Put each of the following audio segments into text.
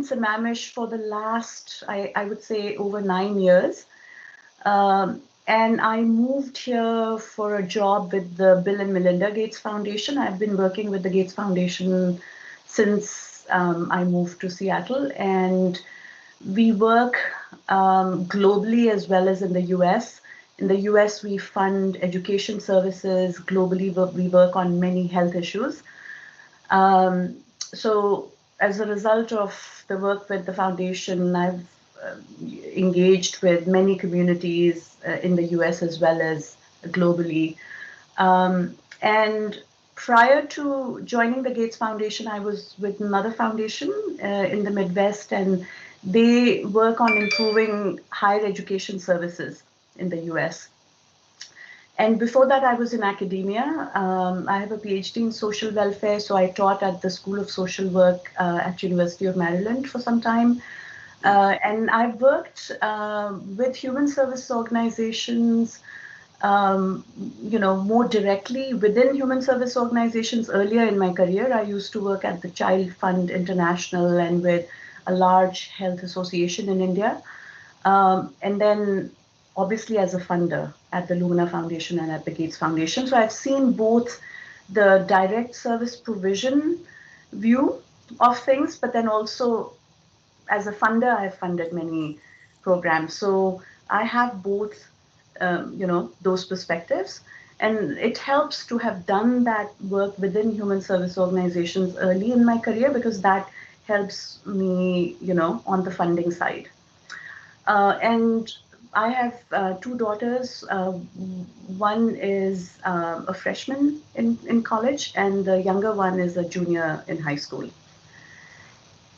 in Sammamish for the last, I would say, over 9 years. And I moved here for a job with the Bill and Melinda Gates Foundation. I've been working with the Gates Foundation since I moved to Seattle, and we work globally as well as in the US. In the US, we fund education services. Globally, we work on many health issues. So as a result of the work with the foundation, I've engaged with many communities in the US as well as globally. And prior to joining the Gates Foundation, I was with another foundation in the Midwest, and they work on improving higher education services in the US. And before that, I was in academia. I have a PhD in social welfare, so I taught at the School of Social Work at University of Maryland for some time. And I've worked with human service organizations, more directly within human service organizations. Earlier in my career, I used to work at the Child Fund International and with a large health association in India. And then obviously as a funder at the Lumina Foundation and at the Gates Foundation. So I've seen both the direct service provision view of things, but then also as a funder, I've funded many programs. So I have both, those perspectives. And it helps to have done that work within human service organizations early in my career, because that helps me, on the funding side. And I have two daughters. One is a freshman in college, and the younger one is a junior in high school.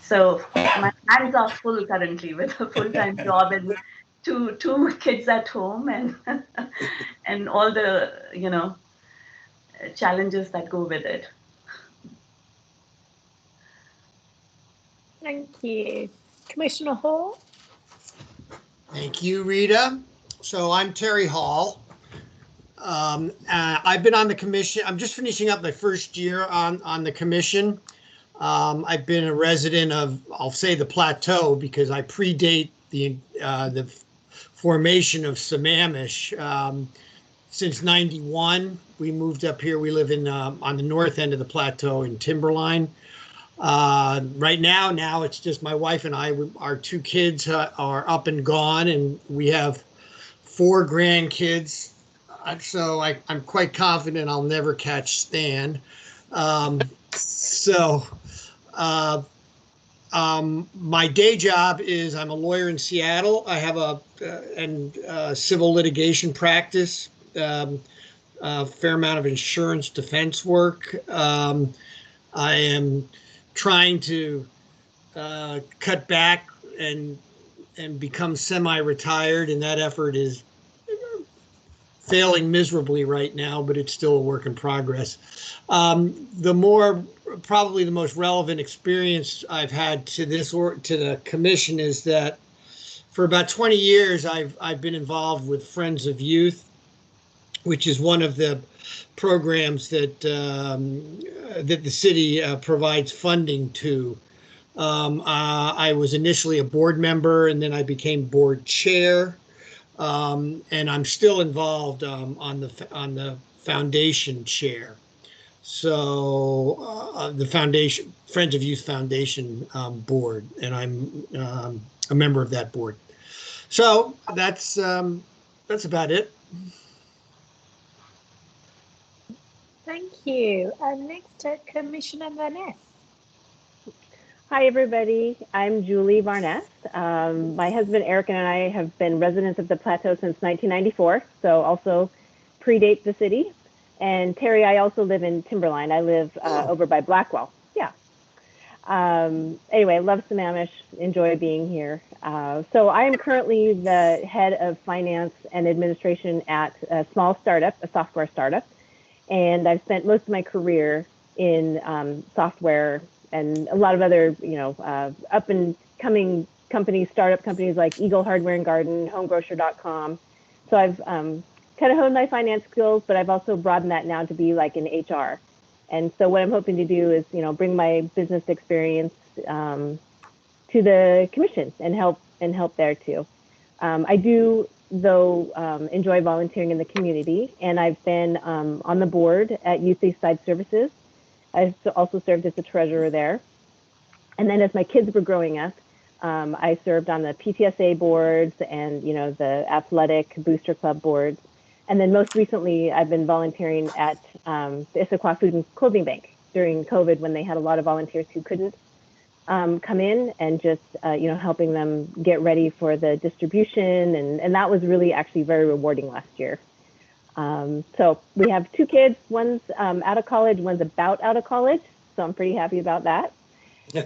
So my hands are full currently with a full-time job and two kids at home, and and all the challenges that go with it. Thank you. Commissioner Hall. Thank you, Rita. So I'm Terry Hall. I've been on the commission. I'm just finishing up my first year on the commission. I've been a resident of, I'll say, the Plateau, because I predate the formation of Sammamish. Since '91, we moved up here. We live in on the north end of the Plateau in Timberline. Right now it's just my wife and I. Our two kids are up and gone, and we have 4 grandkids. So I'm quite confident I'll never catch Stan. My day job is I'm a lawyer in Seattle. I have a civil litigation practice, a fair amount of insurance defense work. I am trying to cut back and become semi-retired, and that effort is failing miserably right now, but it's still a work in progress. Probably the most relevant experience I've had to the commission is that for about 20 years I've been involved with Friends of Youth, which is one of the programs that the city provides funding to. I was initially a board member, and then I became board chair, and I'm still involved on the foundation chair. So the foundation, Friends of Youth Foundation board, and I'm a member of that board. So that's about it. Thank you. Next, Commissioner Barnett. Hi, everybody. I'm Julie Barnett. My husband, Eric, and I have been residents of the Plateau since 1994, so also predate the city. And Terry, I also live in Timberline. I live over by Blackwell. Yeah. Anyway, love Sammamish. Enjoy being here. So I am currently the head of finance and administration at a small startup, a software startup. And I've spent most of my career in software and a lot of other, up and coming companies, startup companies like Eagle Hardware and Garden, homegrocer.com. So I've kind of honed my finance skills, but I've also broadened that now to be like in HR. And so what I'm hoping to do is, bring my business experience to to the commission and help there too. I do, though, enjoy volunteering in the community, and I've been on the board at Youth Eastside Services. I've also served as the treasurer there. And then as my kids were growing up, I served on the PTSA boards and, you know, the athletic booster club boards. And then most recently, I've been volunteering at the Issaquah Food and Clothing Bank during COVID when they had a lot of volunteers who couldn't come in, and just, you know, helping them get ready for the distribution. And that was really actually very rewarding last year. So we have 2 kids, one's out of college, one's about out of college. So I'm pretty happy about that.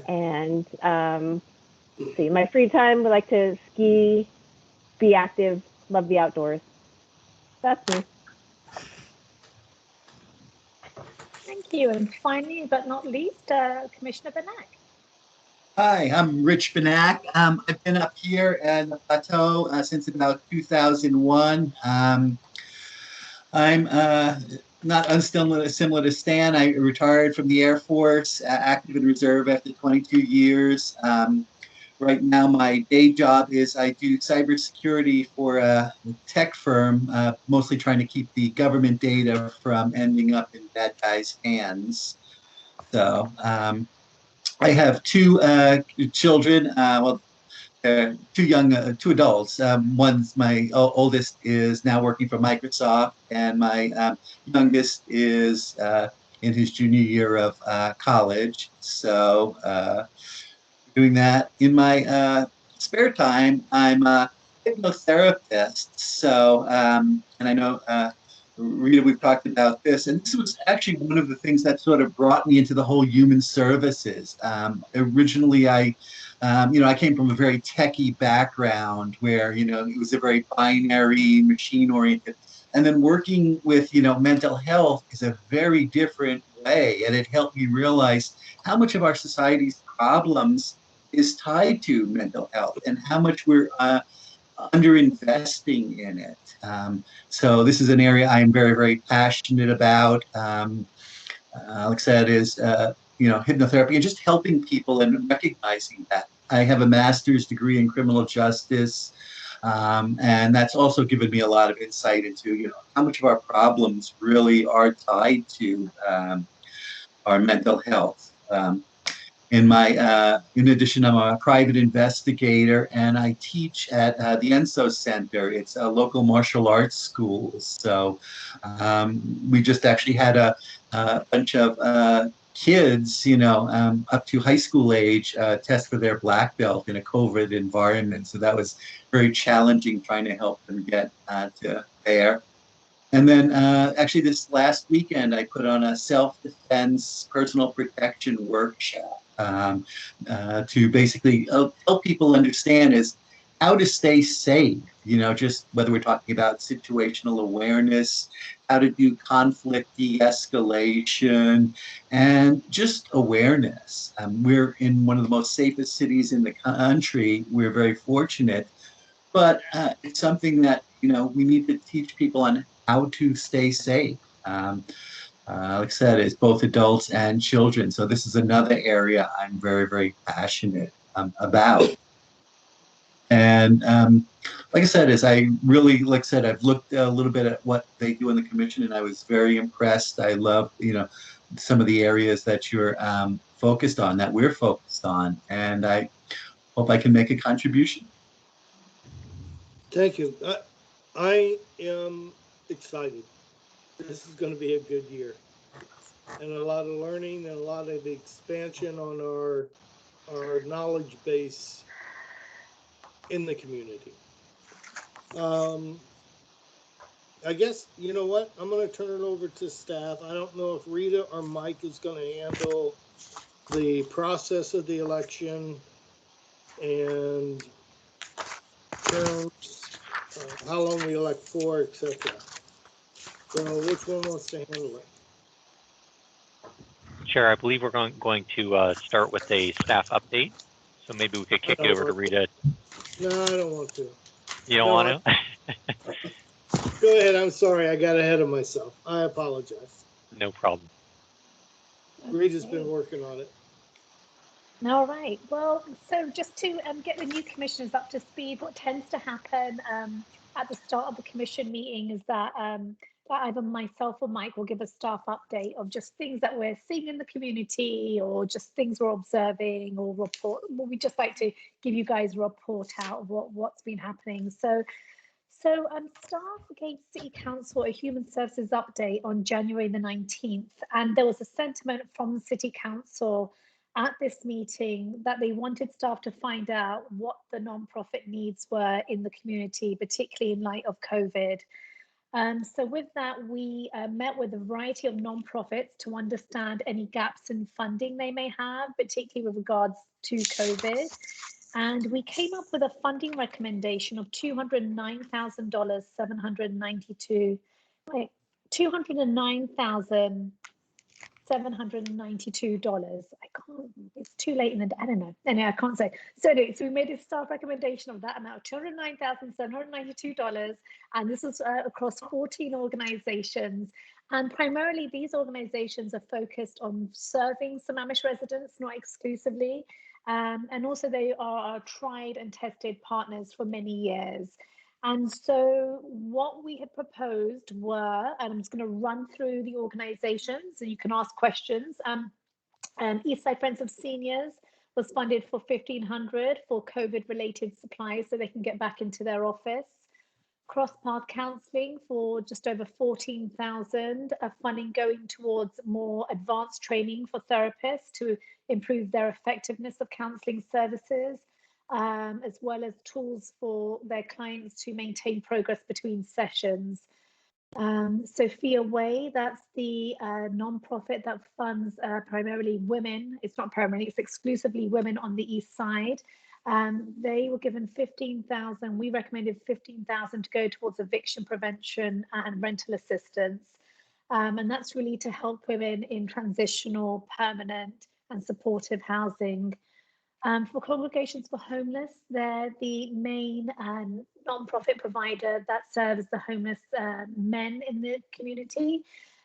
And let's see, my free time, I like to ski, be active, love the outdoors. That's me. Thank you. And finally, but not least, Commissioner Banak. Hi, I'm Rich Banak. I've been up here at the plateau since about 2001. I'm not unsimilar to Stan. I retired from the Air Force, active in reserve after 22 years. Right now, my day job is I do cybersecurity for a tech firm, mostly trying to keep the government data from ending up in bad guys' hands. So I have 2 children. Well, 2 adults. One's my oldest is now working for Microsoft, and my youngest is in his junior year of college. So doing that. In my spare time, I'm a hypnotherapist. So, and I know Rita, we've talked about this, and this was actually one of the things that sort of brought me into the whole human services. Originally, I came from a very techie background where, you know, it was a very binary, machine-oriented, and then working with, you know, mental health is a very different way, and it helped me realize how much of our society's problems is tied to mental health and how much we're underinvesting in it. So this is an area I'm very, very passionate about. Like I said, is hypnotherapy and just helping people and recognizing that. I have a master's degree in criminal justice, and that's also given me a lot of insight into, you know, how much of our problems really are tied to our mental health. In addition, I'm a private investigator, and I teach at the ENSO Center. It's a local martial arts school. So we just actually had a bunch of kids, you know, up to high school age, test for their black belt in a COVID environment. So that was very challenging, trying to help them get to there. And then actually this last weekend, I put on a self-defense personal protection workshop to basically help people understand is how to stay safe, you know, just whether we're talking about situational awareness, how to do conflict de-escalation, and just awareness. We're in one of the most safest cities in the country. We're very fortunate, but it's something that, you know, we need to teach people on how to stay safe. Like I said, it's both adults and children. So this is another area I'm very, very passionate about. And like I said, I've looked a little bit at what they do in the commission, and I was very impressed. I love, you know, some of the areas that you're focused on, that we're focused on, and I hope I can make a contribution. Thank you. I am excited. This is going to be a good year, and a lot of learning and a lot of expansion on our knowledge base in the community. I guess, you know what, I'm going to turn it over to staff. I don't know if Rita or Mike is going to handle the process of the election and terms, how long we elect for, etc. So which one wants to handle it? Chair, I believe we're going to start with a staff update. So maybe we could kick it over to Rita. No, I don't want to. You don't want to? Go ahead. I'm sorry. I got ahead of myself. I apologize. No problem. Rita's been working on it. All right. Well, so just to get the new commissioners up to speed, what tends to happen at the start of the commission meeting is that either myself or Mike will give a staff update of just things that we're seeing in the community or just things we're observing or report. Well, we just like to give you guys a report out of what's been happening. So staff gave City Council a Human Services update on January the 19th, and there was a sentiment from City Council at this meeting that they wanted staff to find out what the non-profit needs were in the community, particularly in light of COVID. So with that, we met with a variety of non-profits to understand any gaps in funding they may have, particularly with regards to COVID. And we came up with a funding recommendation of $209,792. Wait, $209,792. I can't. It's too late in the. I don't know. Anyway, I can't say. So anyway, so we made a staff recommendation of that amount, $209,792, and this is across 14 organisations. And primarily, these organisations are focused on serving Sammamish residents, not exclusively. And also they are tried and tested partners for many years. And so what we had proposed were, and I'm just going to run through the organizations and you can ask questions. Eastside Friends of Seniors was funded for $1,500 for COVID related supplies so they can get back into their office. Cross-path counselling for just over 14,000, funding going towards more advanced training for therapists to improve their effectiveness of counselling services, as well as tools for their clients to maintain progress between sessions. Sophia Way, that's the non-profit that funds primarily women. It's not primarily, it's exclusively women on the East Side. They were given 15,000. We recommended 15,000 to go towards eviction prevention and rental assistance. And that's really to help women in transitional, permanent and supportive housing. For Congregations for Homeless, they're the main non-profit provider that serves the homeless men in the community.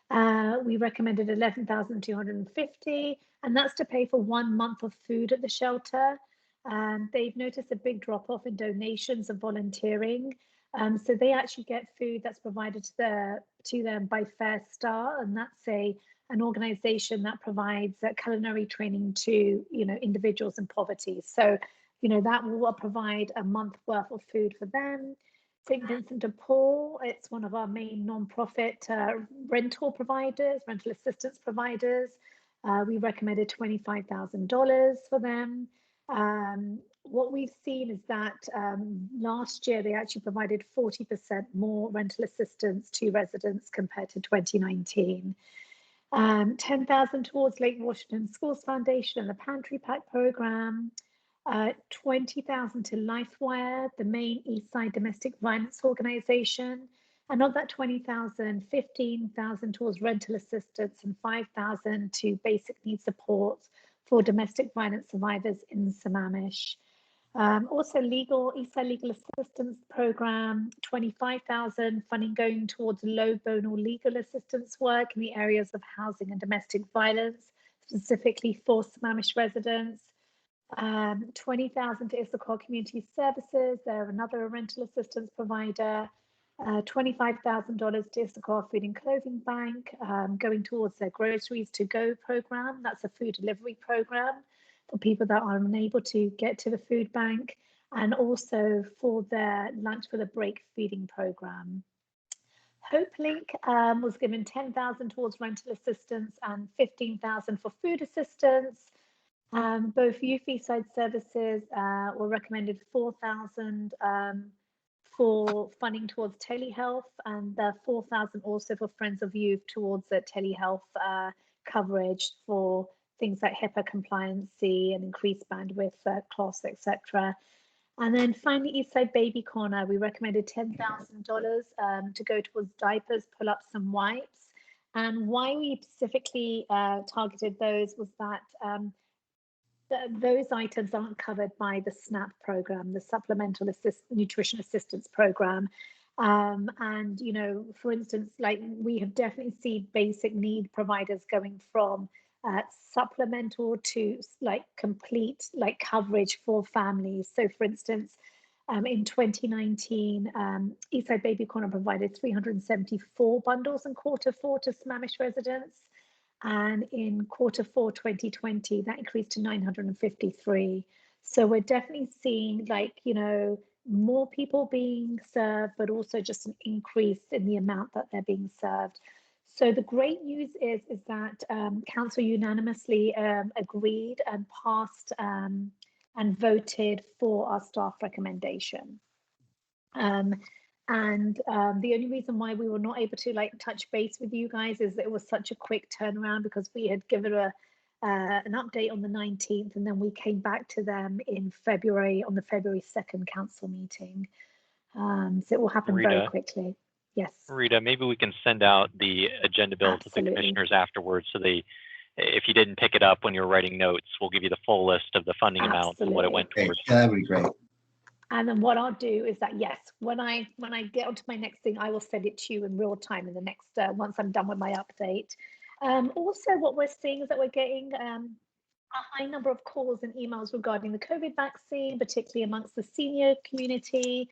We recommended 11,250, and that's to pay for 1 month of food at the shelter. They've noticed a big drop off in donations and volunteering. So they actually get food that's provided to them by Fair Star, and that's an organization that provides culinary training to individuals in poverty. So that will provide a month worth of food for them. St. Vincent de Paul, it's one of our main non-profit rental providers, rental assistance providers. We recommended $25,000 for them. What we've seen is that last year they actually provided 40% more rental assistance to residents compared to 2019. 10,000 towards Lake Washington Schools Foundation and the Pantry Pack program. 20,000 to LifeWire, the main Eastside domestic violence organization. And of that 20,000, 15,000 towards rental assistance and 5,000 to basic needs support for domestic violence survivors in Sammamish. Also Eastside Legal Assistance Program, 25,000 funding going towards low bonal legal assistance work in the areas of housing and domestic violence, specifically for Sammamish residents. 20,000 to Issachar Community Services, they're another rental assistance provider. $25,000 to Issachar Food and Clothing Bank, going towards their Groceries to Go program. That's a food delivery program for people that are unable to get to the food bank, and also for their Lunch for the Break feeding program. HopeLink was given 10,000 towards rental assistance and 15,000 for food assistance. Both Youth Eastside Services were recommended 4,000 for funding towards telehealth, and 4,000 also for Friends of Youth towards telehealth coverage for things like HIPAA compliancy and increased bandwidth, costs, etc. And then finally, Eastside Baby Corner, we recommended $10,000 to go towards diapers, pull-ups and wipes. And why we specifically targeted those was that those items aren't covered by the SNAP program, the Supplemental Nutrition Assistance Program. And, for instance, like we have definitely seen basic need providers going from supplemental to like complete like coverage for families. So for instance, in 2019, Eastside Baby Corner provided 374 bundles in Q4 to Sammamish residents. And in Q4 2020, that increased to 953. So we're definitely seeing like, you know, more people being served, but also just an increase in the amount that they're being served. So the great news is that Council unanimously agreed and passed and voted for our staff recommendation. The only reason why we were not able to like touch base with you guys is that it was such a quick turnaround, because we had given an update on the 19th, and then we came back to them in February on the February 2nd council meeting. So it will happen very quickly. Yes. Rita, maybe we can send out the agenda bill to the commissioners afterwards, so they, if you didn't pick it up when you were writing notes, we'll give you the full list of the funding amounts and what it went towards. That would be great. And then what I'll do is that, yes, when I get onto my next thing, I will send it to you in real time in the next, once I'm done with my update. Also, what we're seeing is that we're getting a high number of calls and emails regarding the COVID vaccine, particularly amongst the senior community.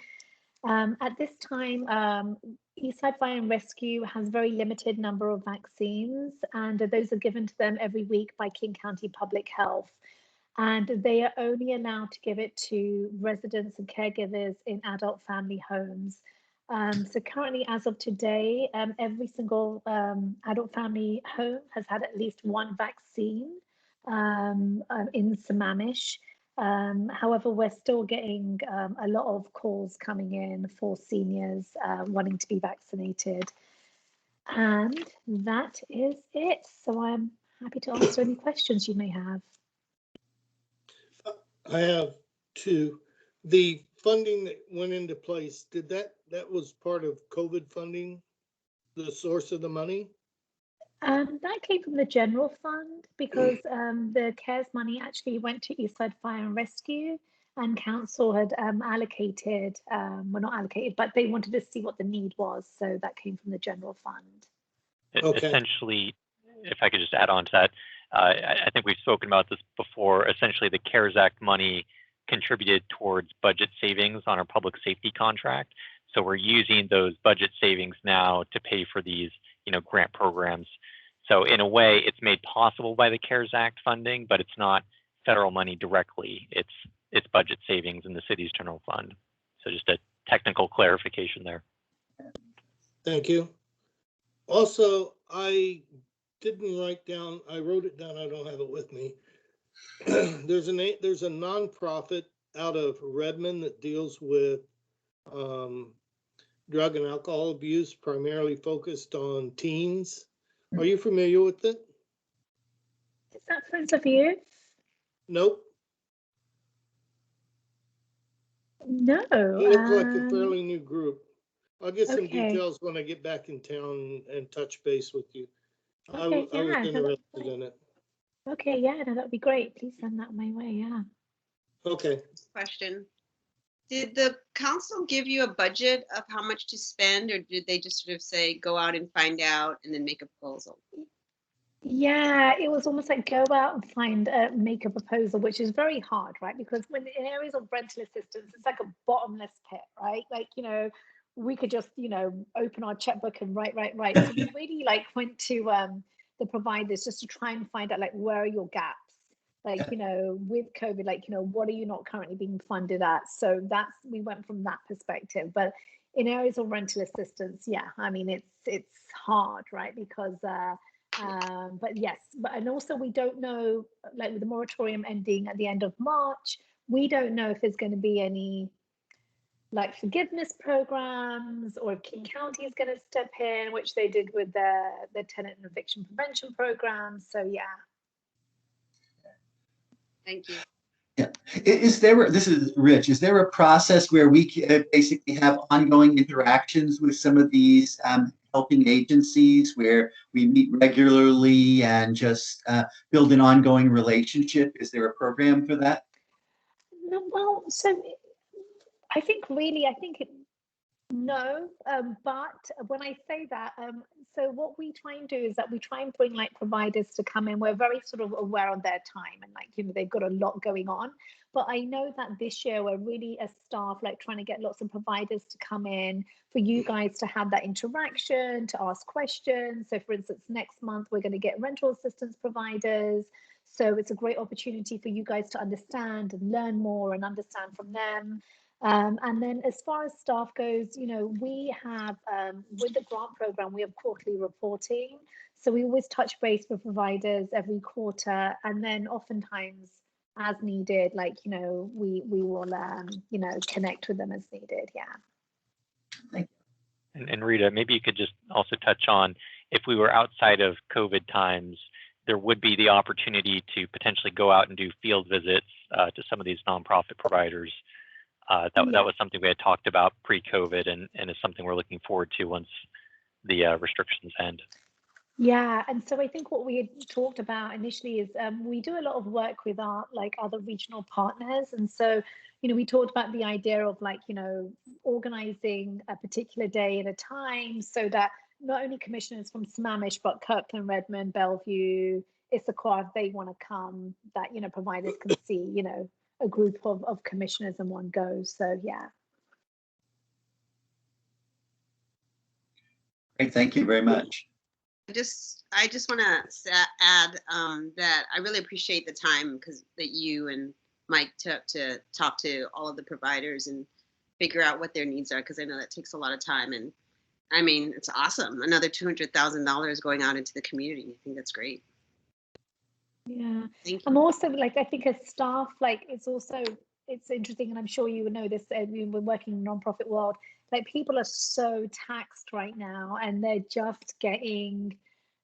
At this time, Eastside Fire and Rescue has very limited number of vaccines, and those are given to them every week by King County Public Health. And they are only allowed to give it to residents and caregivers in adult family homes. So currently, as of today, every single adult family home has had at least one vaccine in Sammamish. However, we're still getting a lot of calls coming in for seniors wanting to be vaccinated. And that is it. So I'm happy to answer any questions you may have. I have two. The funding that went into place, that was part of COVID funding, the source of the money? That came from the general fund, because the CARES money actually went to Eastside Fire and Rescue, and council had allocated, well, not allocated, but they wanted to see what the need was. So that came from the general fund. Okay. Essentially, if I could just add on to that, I think we've spoken about this before. Essentially, the CARES Act money contributed towards budget savings on our public safety contract. So we're using those budget savings now to pay for these, you know, grant programs. So in a way, it's made possible by the CARES Act funding, but it's not federal money directly. It's budget savings in the city's general fund. So just a technical clarification there. Thank you. Also, I didn't write down, I wrote it down, I don't have it with me. There's a nonprofit out of Redmond that deals with drug and alcohol abuse, primarily focused on teens. Are you familiar with it? Is that Friends of Youth? Nope. No. It looks like a fairly new group. I'll get some Okay. details when I get back in town and touch base with you. I Okay, was yeah, interested in it. Okay, yeah, no, that'd be great. Please send that my way, yeah. Okay. Question. Did the council give you a budget of how much to spend, or did they just sort of say, go out and find out and then make a proposal? Yeah, it was almost like go out and find, make a proposal, which is very hard, right? Because when in areas of rental assistance, it's like a bottomless pit, right? Like, you know, we could just, you know, open our checkbook and write. So we really like went to the providers just to try and find out like, where are your gaps? Like, you know, with COVID, like, you know, what are you not currently being funded at? So we went from that perspective. But in areas of rental assistance, yeah, I mean, it's hard, right? Because, but yes, and also we don't know, like with the moratorium ending at the end of March, we don't know if there's going to be any like forgiveness programs, or if King County is going to step in, which they did with their tenant and eviction prevention programs. So yeah. Thank you. Yeah. This is Rich, is there a process where we basically have ongoing interactions with some of these helping agencies, where we meet regularly and just build an ongoing relationship? Is there a program for that? No, well, so I think No, but when I say that, so what we try and do is that we try and bring like providers to come in. We're very sort of aware of their time and like, they've got a lot going on. But I know that this year we're really as staff like trying to get lots of providers to come in for you guys to have that interaction, to ask questions. So for instance, next month we're going to get rental assistance providers. So it's a great opportunity for you guys to understand and learn more and understand from them. And then as far as staff goes, we have, with the grant program, we have quarterly reporting. So we always touch base with providers every quarter. And then oftentimes as needed, like, we will, connect with them as needed. Yeah. Thank you. And Rita, maybe you could just also touch on, if we were outside of COVID times, there would be the opportunity to potentially go out and do field visits to some of these nonprofit providers. That was something we had talked about pre-COVID, and is something we're looking forward to once the restrictions end. Yeah, and so I think what we had talked about initially is we do a lot of work with our other regional partners, and so we talked about the idea of organizing a particular day at a time so that not only commissioners from Sammamish but Kirkland, Redmond, Bellevue, Issaquah, if they want to come, that providers can see a group of commissioners in one go. So yeah. Great, thank you very much. I just want to add that I really appreciate the time that you and Mike took to talk to all of the providers and figure out what their needs are, because I know that takes a lot of time. And I mean, it's awesome. Another $200,000 going out into the community. I think that's great. Yeah. Thank you. I'm also I think as staff, it's interesting, and I'm sure you would know this, we're working in the nonprofit world, people are so taxed right now and they're just getting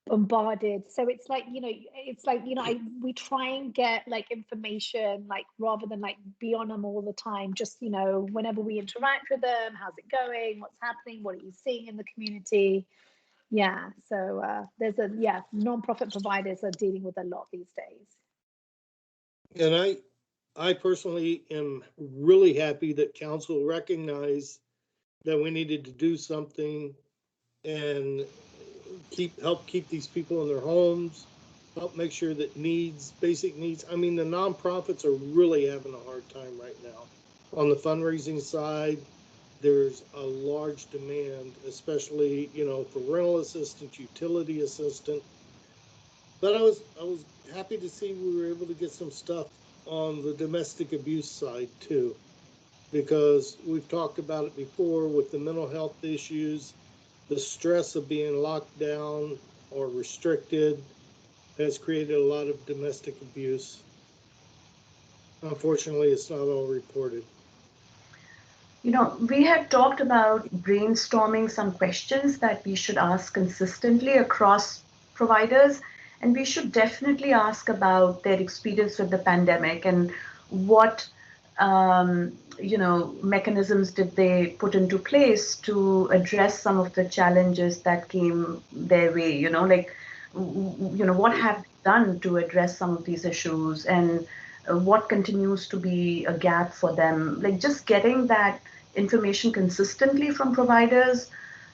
bombarded. So it's we try and get information, rather than be on them all the time, just whenever we interact with them, how's it going, what's happening, what are you seeing in the community. Yeah, so there's nonprofit providers are dealing with a lot these days. And I personally am really happy that council recognized that we needed to do something and help keep these people in their homes, help make sure that basic needs. I mean, the nonprofits are really having a hard time right now. On the fundraising side, there's a large demand, especially, for rental assistance, utility assistance. But I was happy to see we were able to get some stuff on the domestic abuse side too, because we've talked about it before with the mental health issues, the stress of being locked down or restricted has created a lot of domestic abuse. Unfortunately, it's not all reported. We had talked about brainstorming some questions that we should ask consistently across providers, and we should definitely ask about their experience with the pandemic and what mechanisms did they put into place to address some of the challenges that came their way, what have they done to address some of these issues, and what continues to be a gap for them. Just getting that information consistently from providers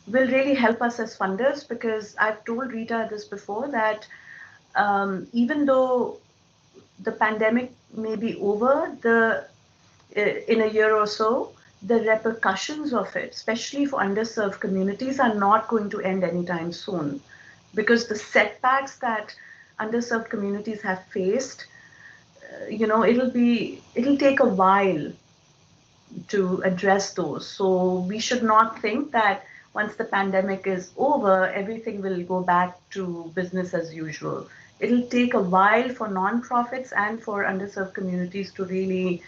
will really help us as funders, because I've told Rita this before, that even though the pandemic may be over, in a year or so, the repercussions of it, especially for underserved communities, are not going to end anytime soon, because the setbacks that underserved communities have faced, it'll take a while to address those. So we should not think that once the pandemic is over, everything will go back to business as usual. It'll take a while for nonprofits and for underserved communities to really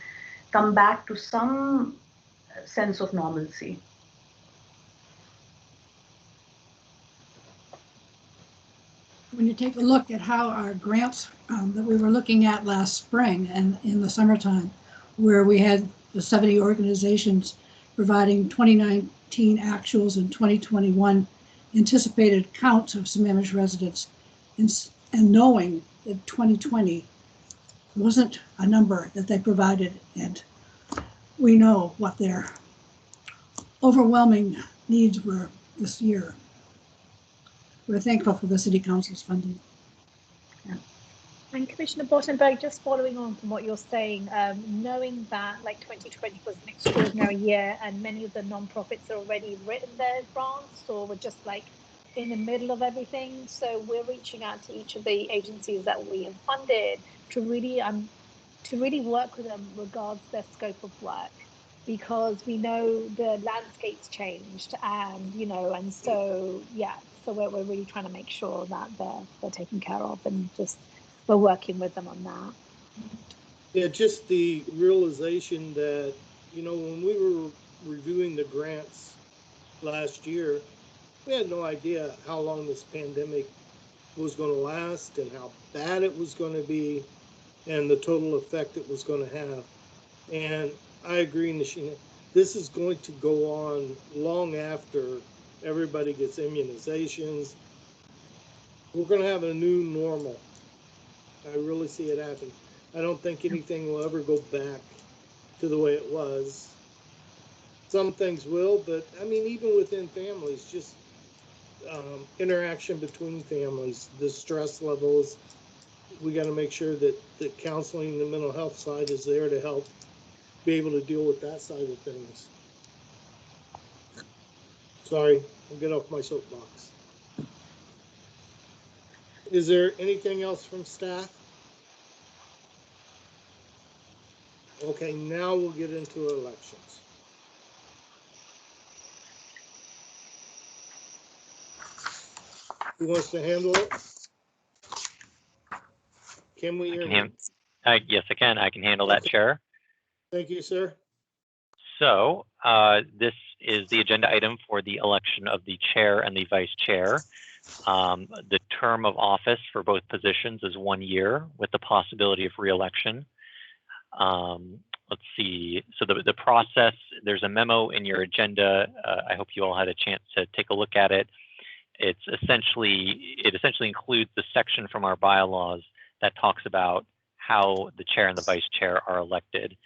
come back to some sense of normalcy. When you take a look at how our grants that we were looking at last spring and in the summertime, where we had the 70 organizations providing 2019 actuals and 2021 anticipated counts of Sammamish residents, and knowing that 2020 wasn't a number that they provided, and we know what their overwhelming needs were this year. We're thankful for the City Council's funding. And Commissioner Bottenberg, just following on from what you're saying, knowing that like 2020 was an extraordinary year and many of the nonprofits are already written their grants or were just like in the middle of everything. So we're reaching out to each of the agencies that we have funded to really work with them regards their scope of work, because we know the landscape's changed and, you know, and so, yeah, so we're really trying to make sure that they're taken care of and just we're working with them on that. Yeah, just the realization that, you know, when we were reviewing the grants last year, we had no idea how long this pandemic was going to last and how bad it was going to be and the total effect it was going to have. And I agree, Nishina, this is going to go on long after everybody gets immunizations. We're going to have a new normal. I really see it happen. I don't think anything will ever go back to the way it was. Some things will, but I mean, even within families, just interaction between families, the stress levels, we got to make sure that the counseling, the mental health side is there to help be able to deal with that side of things. Sorry, I'll get off my soapbox. Is there anything else from staff? Okay, now we'll get into elections. Who wants to handle it? Can we hear you? Yes, I can. I can handle that, Chair. Thank you, sir. So this is the agenda item for the election of the chair and the vice chair. The term of office for both positions is 1 year with the possibility of re-election. Let's see. So the process, there's a memo in your agenda. I hope you all had a chance to take a look at it. It essentially includes the section from our bylaws that talks about how the chair and the vice chair are elected.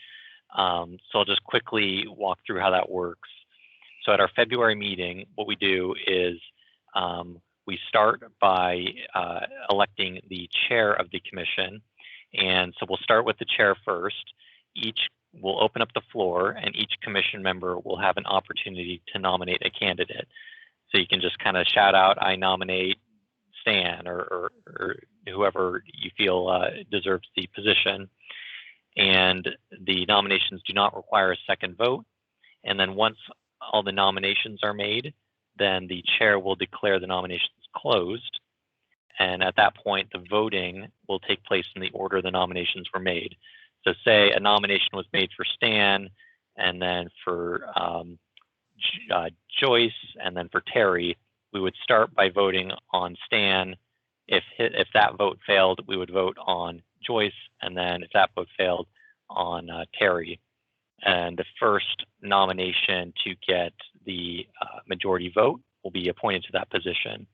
So I'll just quickly walk through how that works. So at our February meeting, what we do is we start by electing the chair of the commission. And so we'll start with the chair first. Each will open up the floor and each commission member will have an opportunity to nominate a candidate. So you can just kind of shout out, I nominate Stan or whoever you feel deserves the position. And the nominations do not require a second vote. And then once all the nominations are made, then the chair will declare the nominations closed. And at that point, the voting will take place in the order the nominations were made. So say a nomination was made for Stan, and then for Joyce, and then for Terry, we would start by voting on Stan. If that vote failed, we would vote on Joyce, and then if that vote failed, on Terry. And the first nomination to get the majority vote will be appointed to that position.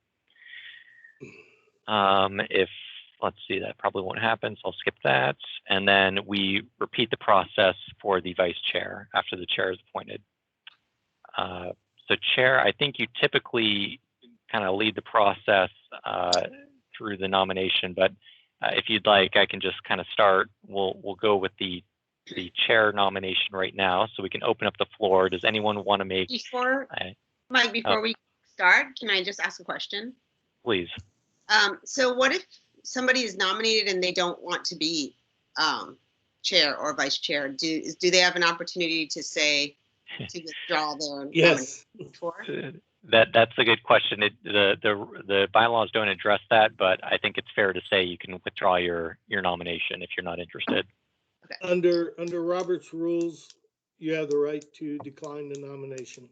Let's see, that probably won't happen, so I'll skip that. And then we repeat the process for the vice chair after the chair is appointed. So chair, I think you typically kind of lead the process through the nomination, but if you'd like, I can just kind of start. We'll go with the chair nomination right now, so we can open up the floor. Does anyone want to make? Mike, before we start, can I just ask a question? Please. So what if somebody is nominated and they don't want to be chair or vice chair? Do they have an opportunity to say to withdraw their yes. nomination? That's a good question. The bylaws don't address that, but I think it's fair to say you can withdraw your nomination if you're not interested. Okay. Under Robert's rules, you have the right to decline the nomination.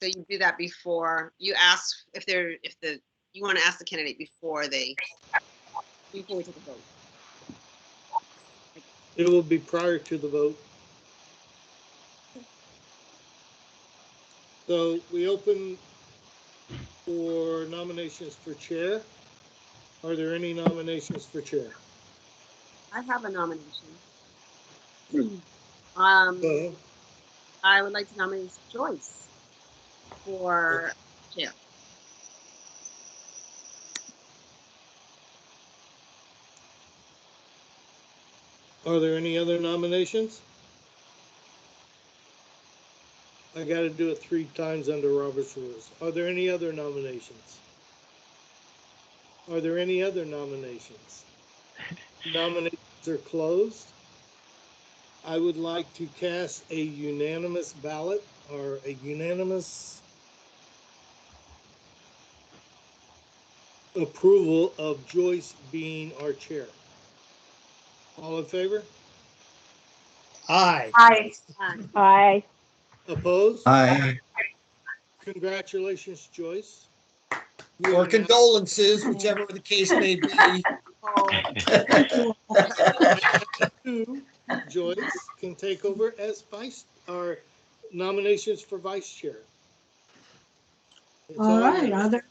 So you do that before you ask you want to ask the candidate before we take a vote. It will be prior to the vote. So we open for nominations for chair. Are there any nominations for chair? I have a nomination. I would like to nominate Joyce. for chair. Are there any other nominations? I got to do it 3 times under Robert's rules. Are there any other nominations? Are there any other nominations? Nominations are closed. I would like to cast a unanimous ballot or a unanimous approval of Joyce being our chair. All in favor? Aye. Aye. Aye. Opposed? Aye. Congratulations, Joyce. You Or are now- condolences, whichever the case may be. Two, Joyce can take over as vice, or nominations for vice chair. It's All right, yours.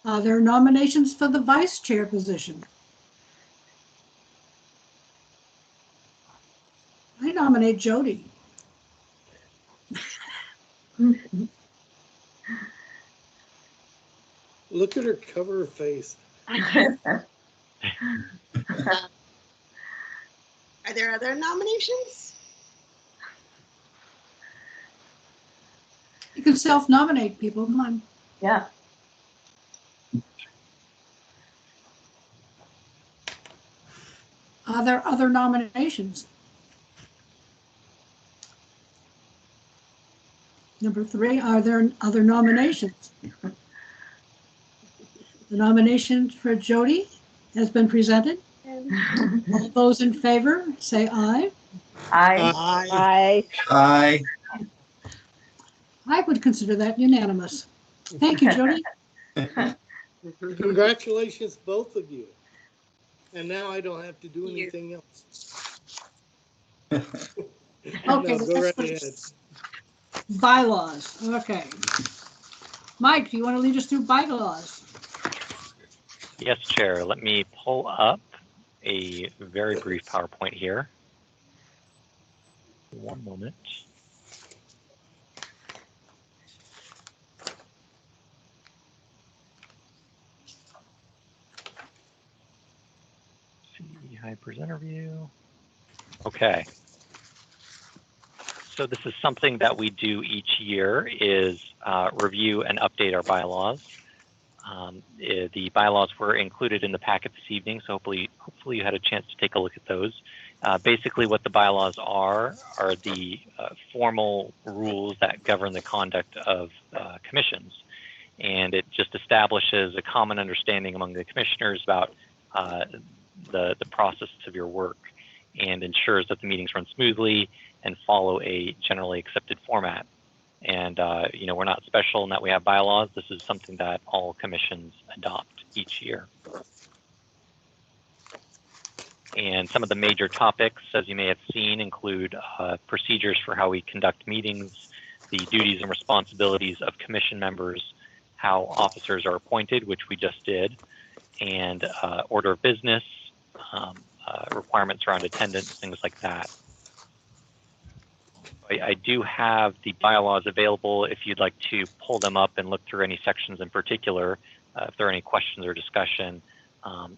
are there nominations for the vice chair position? I nominate Jody. Look at her cover face. Are there other nominations? You can self-nominate people, come on. Yeah. Are there other nominations? Number 3, are there other nominations? The nomination for Jody has been presented. All those in favor, say aye. Aye. Aye. Aye. Aye. I would consider that unanimous. Thank you, Jody. Congratulations, both of you. And now I don't have to do You. anything else. Okay, No, the go right next one ahead. is bylaws. Okay. Mike, do you want to lead us through bylaws? Yes, Chair. Let me pull up a very brief PowerPoint here. One moment. See, hide presenter view. Okay. So this is something that we do each year is review and update our bylaws. The bylaws were included in the packet this evening, so hopefully you had a chance to take a look at those. Basically what the bylaws are the formal rules that govern the conduct of commissions. And it just establishes a common understanding among the commissioners about the process of your work and ensures that the meetings run smoothly and follow a generally accepted format. And, you know, we're not special in that we have bylaws. This is something that all commissions adopt each year. And some of the major topics, as you may have seen, include procedures for how we conduct meetings, the duties and responsibilities of commission members, how officers are appointed, which we just did, and order of business, requirements around attendance, things like that. I do have the bylaws available if you'd like to pull them up and look through any sections in particular, if there are any questions or discussion.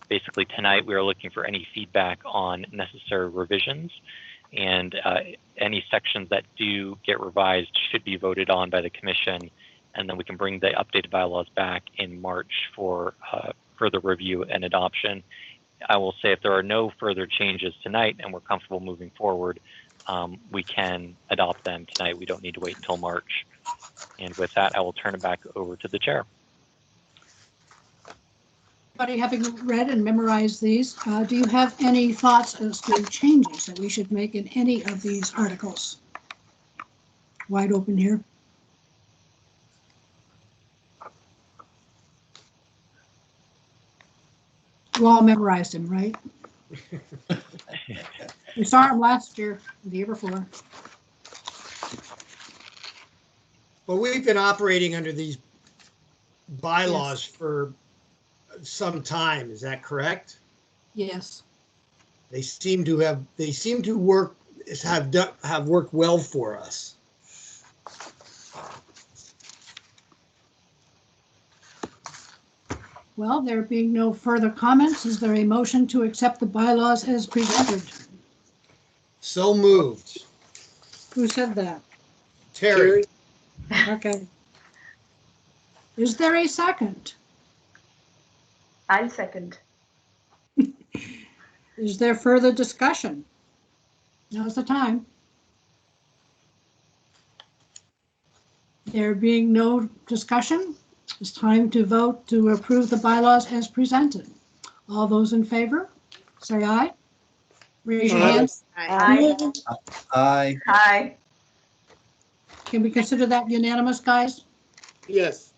Basically tonight we are looking for any feedback on necessary revisions, and any sections that do get revised should be voted on by the commission, and then we can bring the updated bylaws back in March for further review and adoption. I will say if there are no further changes tonight and we're comfortable moving forward, we can adopt them tonight. We don't need to wait until March. And with that, I will turn it back over to the chair. Everybody having read and memorized these, do you have any thoughts as to changes that we should make in any of these articles? Wide open here. You all memorized them, right? We saw them last year, the year before. Well, we've been operating under these bylaws for some time. Is that correct? Yes. They seem to work, have worked well for us. Well, there being no further comments, is there a motion to accept the bylaws as presented? So moved. Who said that? Terry. Okay. Is there a second? I'll second. Is there further discussion? Now's the time. There being no discussion, it's time to vote to approve the bylaws as presented. All those in favor, say aye. Raise your Aye. hands. Aye. Aye. Hi. Can we consider that unanimous, guys? Yes.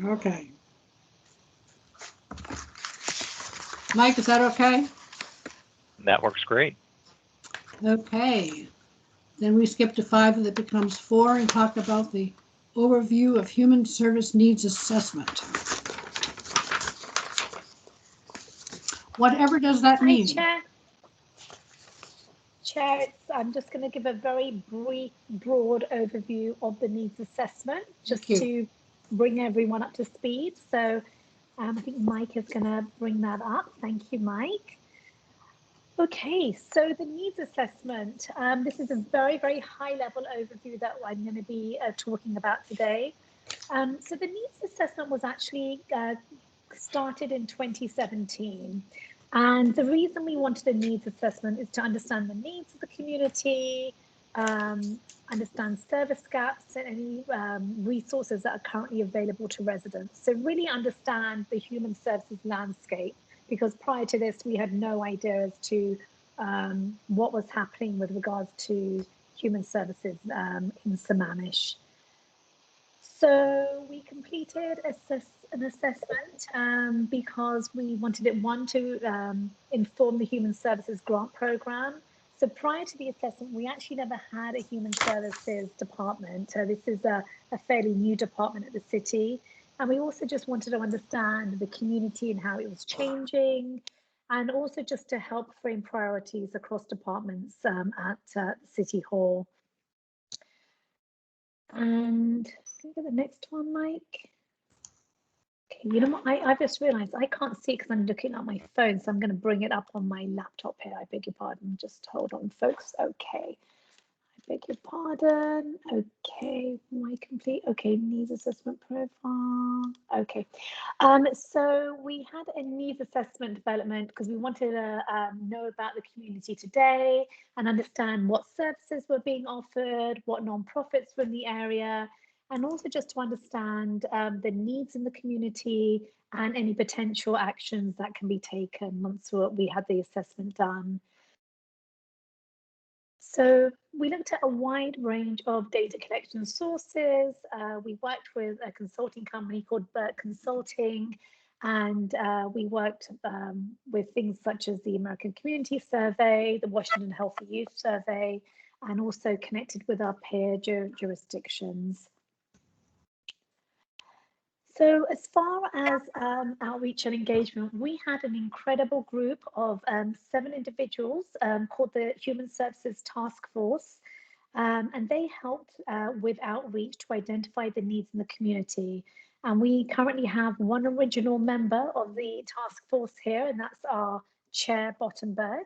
Okay. Mike, is that okay? That works great. Okay. Then we skip to 5 that becomes 4 and talk about the overview of human service needs assessment. Whatever does that Hi, mean? Chair. Chair, I'm just going to give a very brief, broad overview of the needs assessment, just Thank to bring everyone up to speed. So I think Mike is going to bring that up. Thank you, Mike. Okay, so the needs assessment, this is a very, very high level overview that I'm going to be talking about today. So the needs assessment was actually started in 2017. And the reason we wanted a needs assessment is to understand the needs of the community, understand service gaps and any resources that are currently available to residents. So really understand the human services landscape, because prior to this, we had no idea as to what was happening with regards to human services in Sammamish. So we completed an assessment because we wanted it, one, to inform the Human Services Grant Programme. So prior to the assessment, we actually never had a Human Services department. This is a fairly new department at the city. And we also just wanted to understand the community and how it was changing, and also just to help frame priorities across departments at City Hall. And can we get the next one, Mike? Okay, you know what? I've just realized I can't see it because I'm looking at my phone, so I'm going to bring it up on my laptop here. I beg your pardon. Just hold on, folks. Okay. I beg your pardon. Okay, my complete. Okay, needs assessment profile. Okay. So we had a needs assessment development because we wanted to know about the community today and understand what services were being offered, what nonprofits were in the area, and also just to understand the needs in the community and any potential actions that can be taken once we had the assessment done. So we looked at a wide range of data collection sources. We worked with a consulting company called Burt Consulting, and we worked with things such as the American Community Survey, the Washington Healthy Youth Survey, and also connected with our peer jurisdictions. So as far as outreach and engagement, we had an incredible group of 7 individuals called the Human Services Task Force, and they helped with outreach to identify the needs in the community. And we currently have 1 original member of the task force here, and that's our chair, Bottenberg.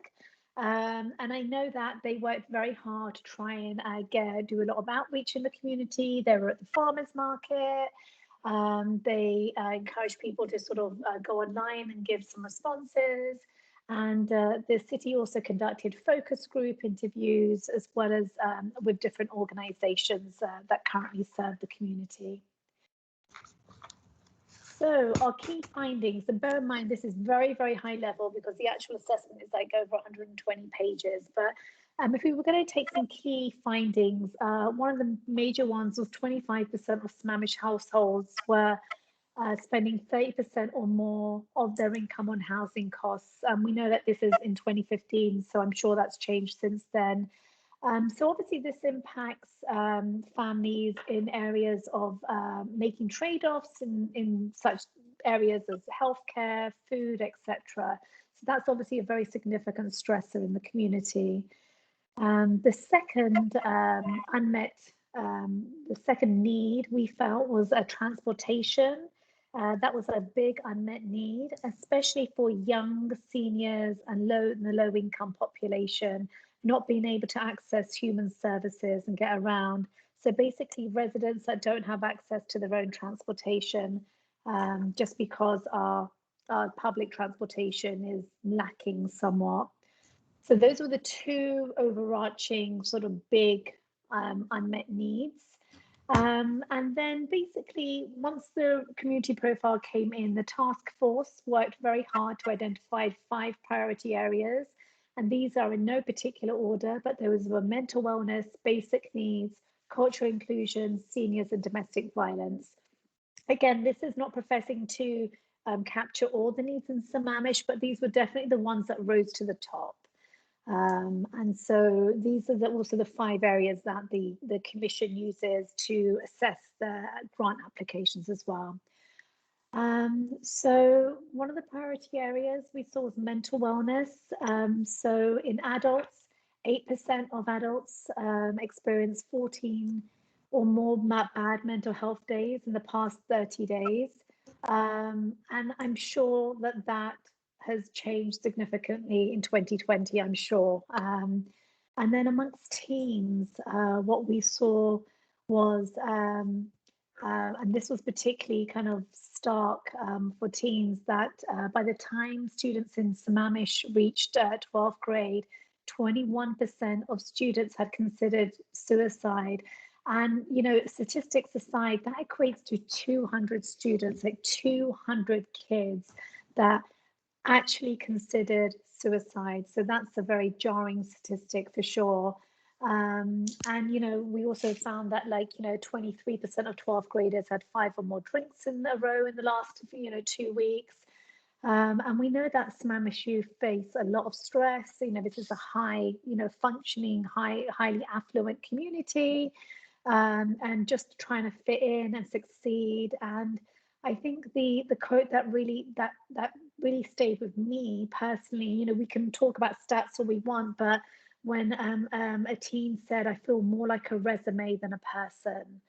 And I know that they worked very hard to try and do a lot of outreach in the community. They were at the farmers market. They encourage people to sort of go online and give some responses. And the city also conducted focus group interviews, as well as with different organizations that currently serve the community. So our key findings, and bear in mind, this is very, very high level because the actual assessment is like over 120 pages. But if we were going to take some key findings, one of the major ones was 25% of Sammamish households were spending 30% or more of their income on housing costs. We know that this is in 2015, so I'm sure that's changed since then. So obviously this impacts families in areas of making trade-offs in such areas as healthcare, food, etc. So that's obviously a very significant stressor in the community. The second the second need we felt was transportation. That was a big unmet need, especially for young seniors and the low income population, not being able to access human services and get around. So basically residents that don't have access to their own transportation, just because our public transportation is lacking somewhat. So those were the two overarching sort of big unmet needs. And then basically, once the community profile came in, the task force worked very hard to identify 5 priority areas. And these are in no particular order, but there was mental wellness, basic needs, cultural inclusion, seniors, and domestic violence. Again, this is not professing to capture all the needs in Sammamish, but these were definitely the ones that rose to the top. And so these are also the 5 areas that the Commission uses to assess the grant applications as well. So one of the priority areas we saw was mental wellness. So in adults, 8% of adults experience 14 or more bad mental health days in the past 30 days. And I'm sure that that has changed significantly in 2020, I'm sure. And then amongst teens, what we saw was, and this was particularly kind of stark for teens, that by the time students in Sammamish reached 12th grade, 21% of students had considered suicide. And, you know, statistics aside, that equates to 200 students, like 200 kids that actually considered suicide. So that's a very jarring statistic for sure. And, you know, we also found that, like, you know, 23% of 12th graders had 5 or more drinks in a row in the last, 2 weeks. And we know that Sammamish youth face a lot of stress. You know, this is a high, functioning, highly affluent community, and just trying to fit in and succeed. And I think the quote that really stayed with me personally, you know, we can talk about stats all we want, but when a teen said, "I feel more like a resume than a person,"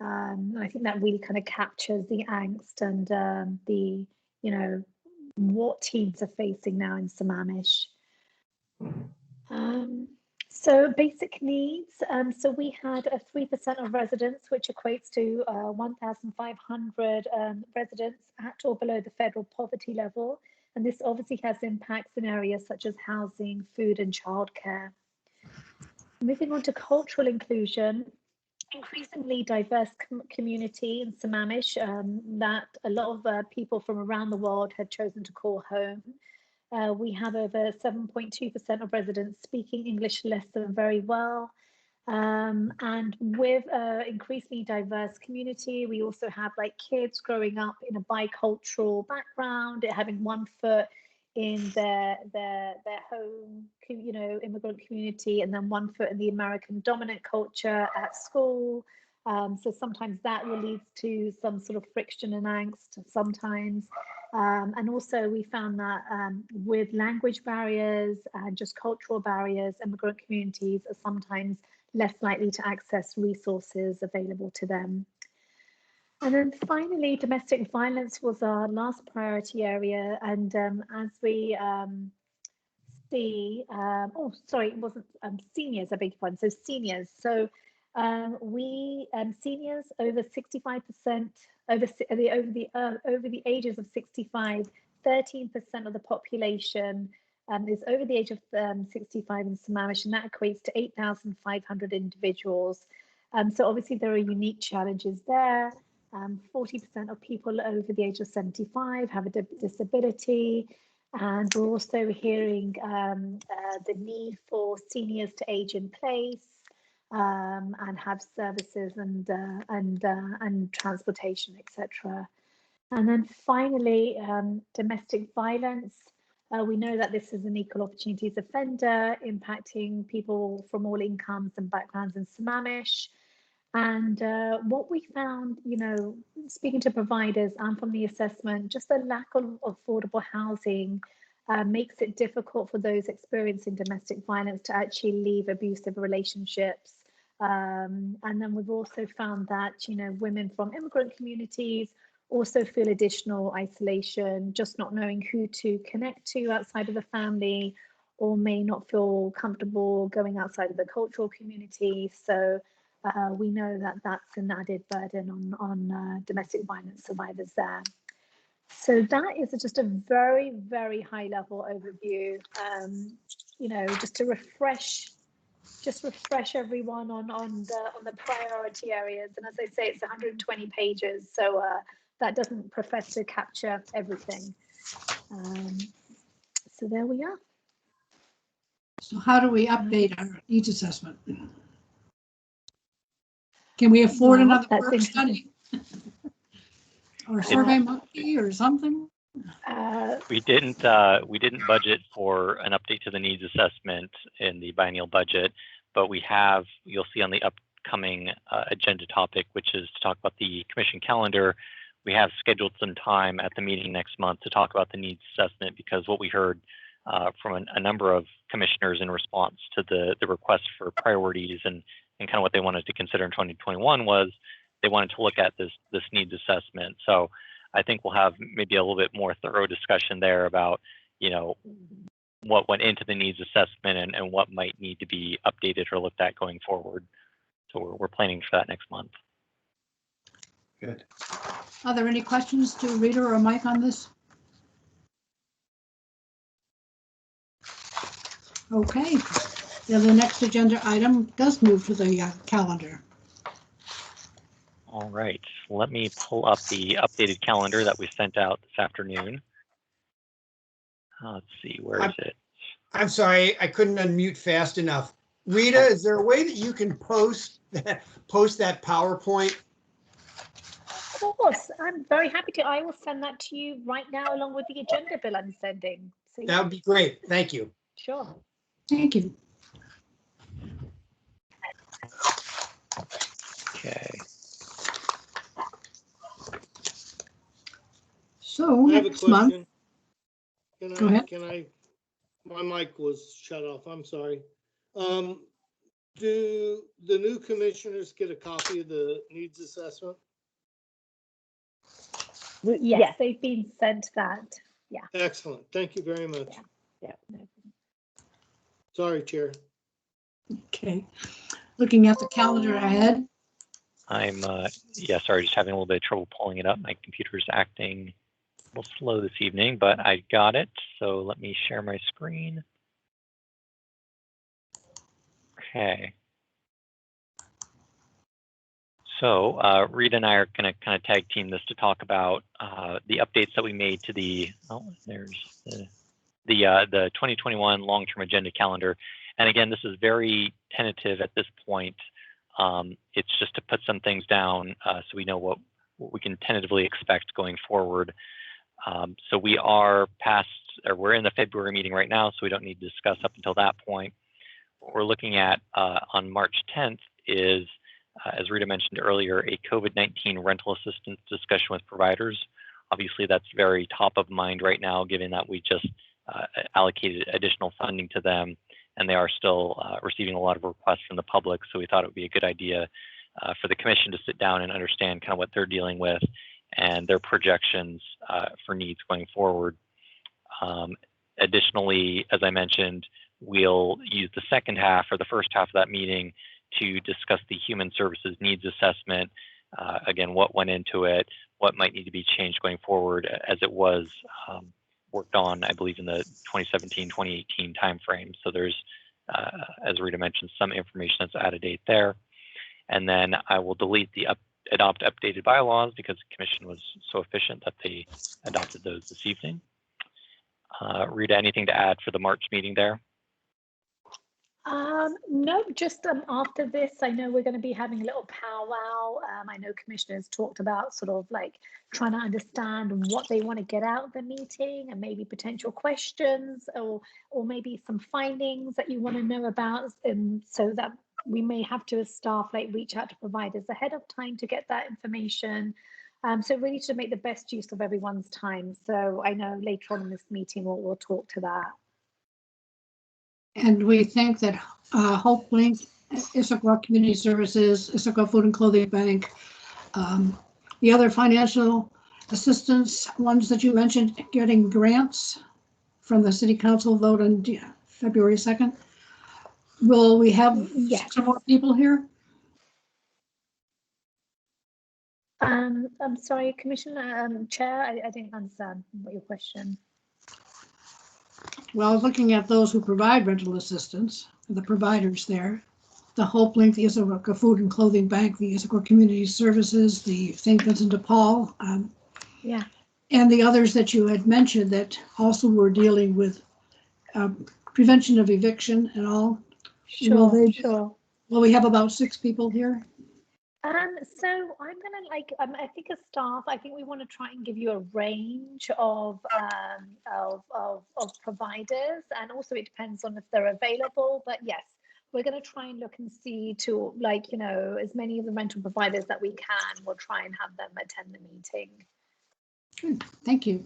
I think that really kind of captures the angst and the, what teens are facing now in Sammamish. So basic needs. So we had a 3% of residents, which equates to 1,500 residents at or below the federal poverty level. And this obviously has impacts in areas such as housing, food, and childcare. Moving on to cultural inclusion, increasingly diverse community in Sammamish that a lot of people from around the world have chosen to call home. We have over 7.2% of residents speaking English less than very well. And with an increasingly diverse community, we also have like kids growing up in a bicultural background, having one foot in their home, immigrant community, and then one foot in the American dominant culture at school. So sometimes that will lead to some sort of friction and angst sometimes. And also we found that with language barriers and just cultural barriers, immigrant communities are sometimes less likely to access resources available to them. And then finally, domestic violence was our last priority area. And as we see, it wasn't seniors, I beg your pardon, so seniors. So seniors over 65%, over the ages of 65, 13% of the population is over the age of 65 in Sammamish, and that equates to 8,500 individuals. So obviously there are unique challenges there. 40% of people over the age of 75 have a disability. And we're also hearing the need for seniors to age in place and have services and transportation, etc. And then finally, domestic violence. We know that this is an equal opportunities offender impacting people from all incomes and backgrounds in Sammamish. And what we found, speaking to providers and from the assessment, just the lack of affordable housing makes it difficult for those experiencing domestic violence to actually leave abusive relationships. And then we've also found that, women from immigrant communities also feel additional isolation, just not knowing who to connect to outside of the family, or may not feel comfortable going outside of the cultural community. So we know that that's an added burden on domestic violence survivors there. So that is just a very, very high level overview, you know, just to refresh everyone on the priority areas. And as I say, it's 120 pages, so that doesn't profess to capture everything. So there we are. So how do we update our needs assessment? Can we afford another work study? Or Survey Monkey or something? We didn't budget for an update to the needs assessment in the biennial budget, but we have, you'll see on the upcoming agenda topic, which is to talk about the commission calendar. We have scheduled some time at the meeting next month to talk about the needs assessment, because what we heard from a number of commissioners in response to the request for priorities and kind of what they wanted to consider in 2021 was they wanted to look at this needs assessment. So I think we'll have maybe a little bit more thorough discussion there about, you know, what went into the needs assessment and what might need to be updated or looked at going forward. So we're planning for that next month. Good. Are there any questions to Rita or Mike on this? Okay, then the next agenda item does move to the calendar. All right, let me pull up the updated calendar that we sent out this afternoon. Let's see, where is it? I'm sorry, I couldn't unmute fast enough. Rita, is there a way that you can post that PowerPoint? Of course, I'm very happy to. I will send that to you right now along with the agenda bill I'm sending. So, that would be great. Thank you. Sure. Thank you. Okay. So I have a next month, question. Go ahead. Can I, my mic was shut off, I'm sorry. Do the new commissioners get a copy of the needs assessment? Yes, they've been sent that. Yeah. Excellent, thank you very much. Yeah. Sorry, Chair. okay, looking at the calendar ahead. I'm, yeah, sorry, just having a little bit of trouble pulling it up. My computer's acting a little slow this evening, but I got it. So let me share my screen. Okay. So Rita and I are going to kind of tag team this to talk about the updates that we made to the, oh, there's the 2021 long-term agenda calendar. And again, this is very tentative at this point. It's just to put some things down so we know what we can tentatively expect going forward. So we are past, or we're in the February meeting right now, so we don't need to discuss up until that point. What we're looking at on March 10th is, as Rita mentioned earlier, a COVID-19 rental assistance discussion with providers. Obviously, that's very top of mind right now, given that we just allocated additional funding to them, and they are still receiving a lot of requests from the public. So we thought it would be a good idea for the commission to sit down and understand kind of what they're dealing with and their projections for needs going forward. Additionally, as I mentioned, we'll use the second half or the first half of that meeting to discuss the human services needs assessment. Again, what went into it, what might need to be changed going forward, as it was worked on, I believe, in the 2017-2018 timeframe. So there's, as Rita mentioned, some information that's out of date there. And then I will delete the adopt updated bylaws because the commission was so efficient that they adopted those this evening. Rita, anything to add for the March meeting there? No, just after this, I know we're going to be having a little powwow. I know commissioners talked about sort of like trying to understand what they want to get out of the meeting and maybe potential questions or maybe some findings that you want to know about, so that we may have to, as staff, like reach out to providers ahead of time to get that information. So really to make the best use of everyone's time. So I know later on in this meeting we'll talk to that. And we think that Hope Link, Issaquah Community Services, Issaquah Food and Clothing Bank, the other financial assistance ones that you mentioned, getting grants from the city council vote on February 2nd. Will we have some more people here? I'm sorry, Commissioner, Chair, I didn't understand what your question. Well, looking at those who provide rental assistance, the providers there, the Hope Link, the Issaquah Food and Clothing Bank, the Issaquah Community Services, the St. Vincent de Paul, yeah, and the others that you had mentioned that also were dealing with prevention of eviction and all. sure. Will we have about 6 people here? So I'm gonna I think as staff, I think we want to try and give you a range of providers, and also it depends on if they're available. But yes, we're going to try and look and see to as many of the rental providers that we can. We'll try and have them attend the meeting. Good. Thank you.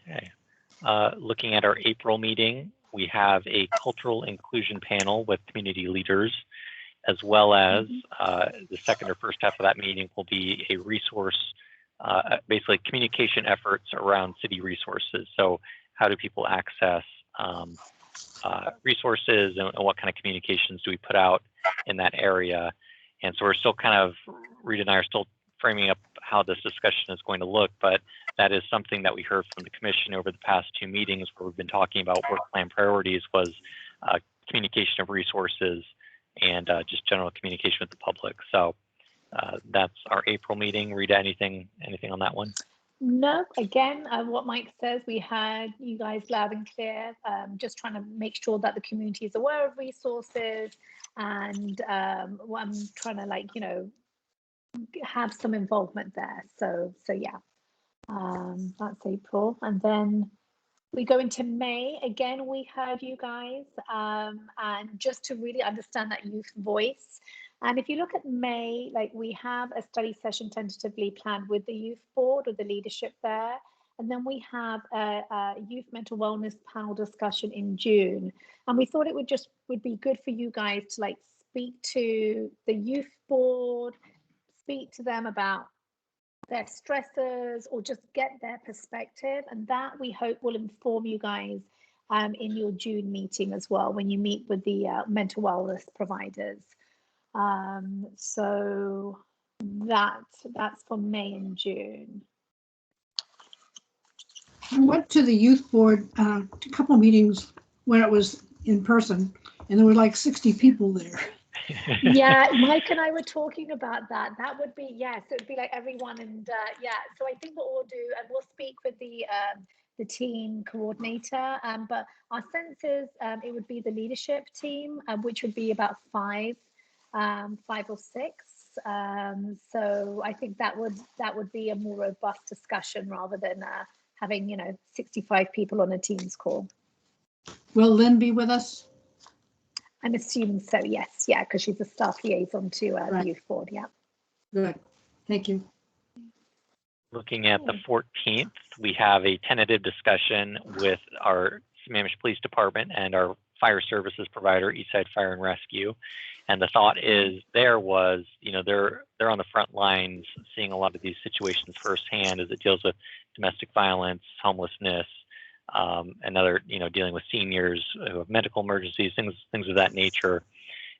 Okay. Looking at our April meeting, we have a cultural inclusion panel with community leaders, as well as the second or first half of that meeting will be a resource, basically communication efforts around city resources. So how do people access resources, and what kind of communications do we put out in that area? And so we're still kind of, Rita and I are still framing up how this discussion is going to look, but that is something that we heard from the commission over the past 2 meetings where we've been talking about work plan priorities, was communication of resources and just general communication with the public. So that's our April meeting. Rita, anything on that one? No, again, what Mike says, we heard you guys loud and clear, just trying to make sure that the community is aware of resources, and I'm trying to have some involvement there. So yeah, that's April. And then we go into May. Again, we heard you guys, and just to really understand that youth voice. And if you look at May, we have a study session tentatively planned with the youth board or the leadership there. And then we have a youth mental wellness panel discussion in June. And we thought it would be good for you guys to speak to the youth board, speak to them about their stressors, or just get their perspective. And that we hope will inform you guys in your June meeting as well, when you meet with the mental wellness providers. So that's for May and June. I went to the youth board a couple meetings when it was in person, and there were like 60 people there. Yeah, Mike and I were talking about that. That would be, yes, it would be like everyone. And yeah, so I think what we'll do, and we'll speak with the team coordinator, but our sense is it would be the leadership team, which would be about 5 or 6. So I think that would be a more robust discussion rather than having 65 people on a Teams call. Will Lynn be with us? I'm assuming so, yes. Yeah, because she's a staff liaison to Right. the youth board. Yeah. Good. Thank you. Looking at the 14th, we have a tentative discussion with our Sammamish Police Department and our fire services provider, Eastside Fire and Rescue. And the thought is they're on the front lines, seeing a lot of these situations firsthand as it deals with domestic violence, homelessness, and other, dealing with seniors who have medical emergencies, things of that nature.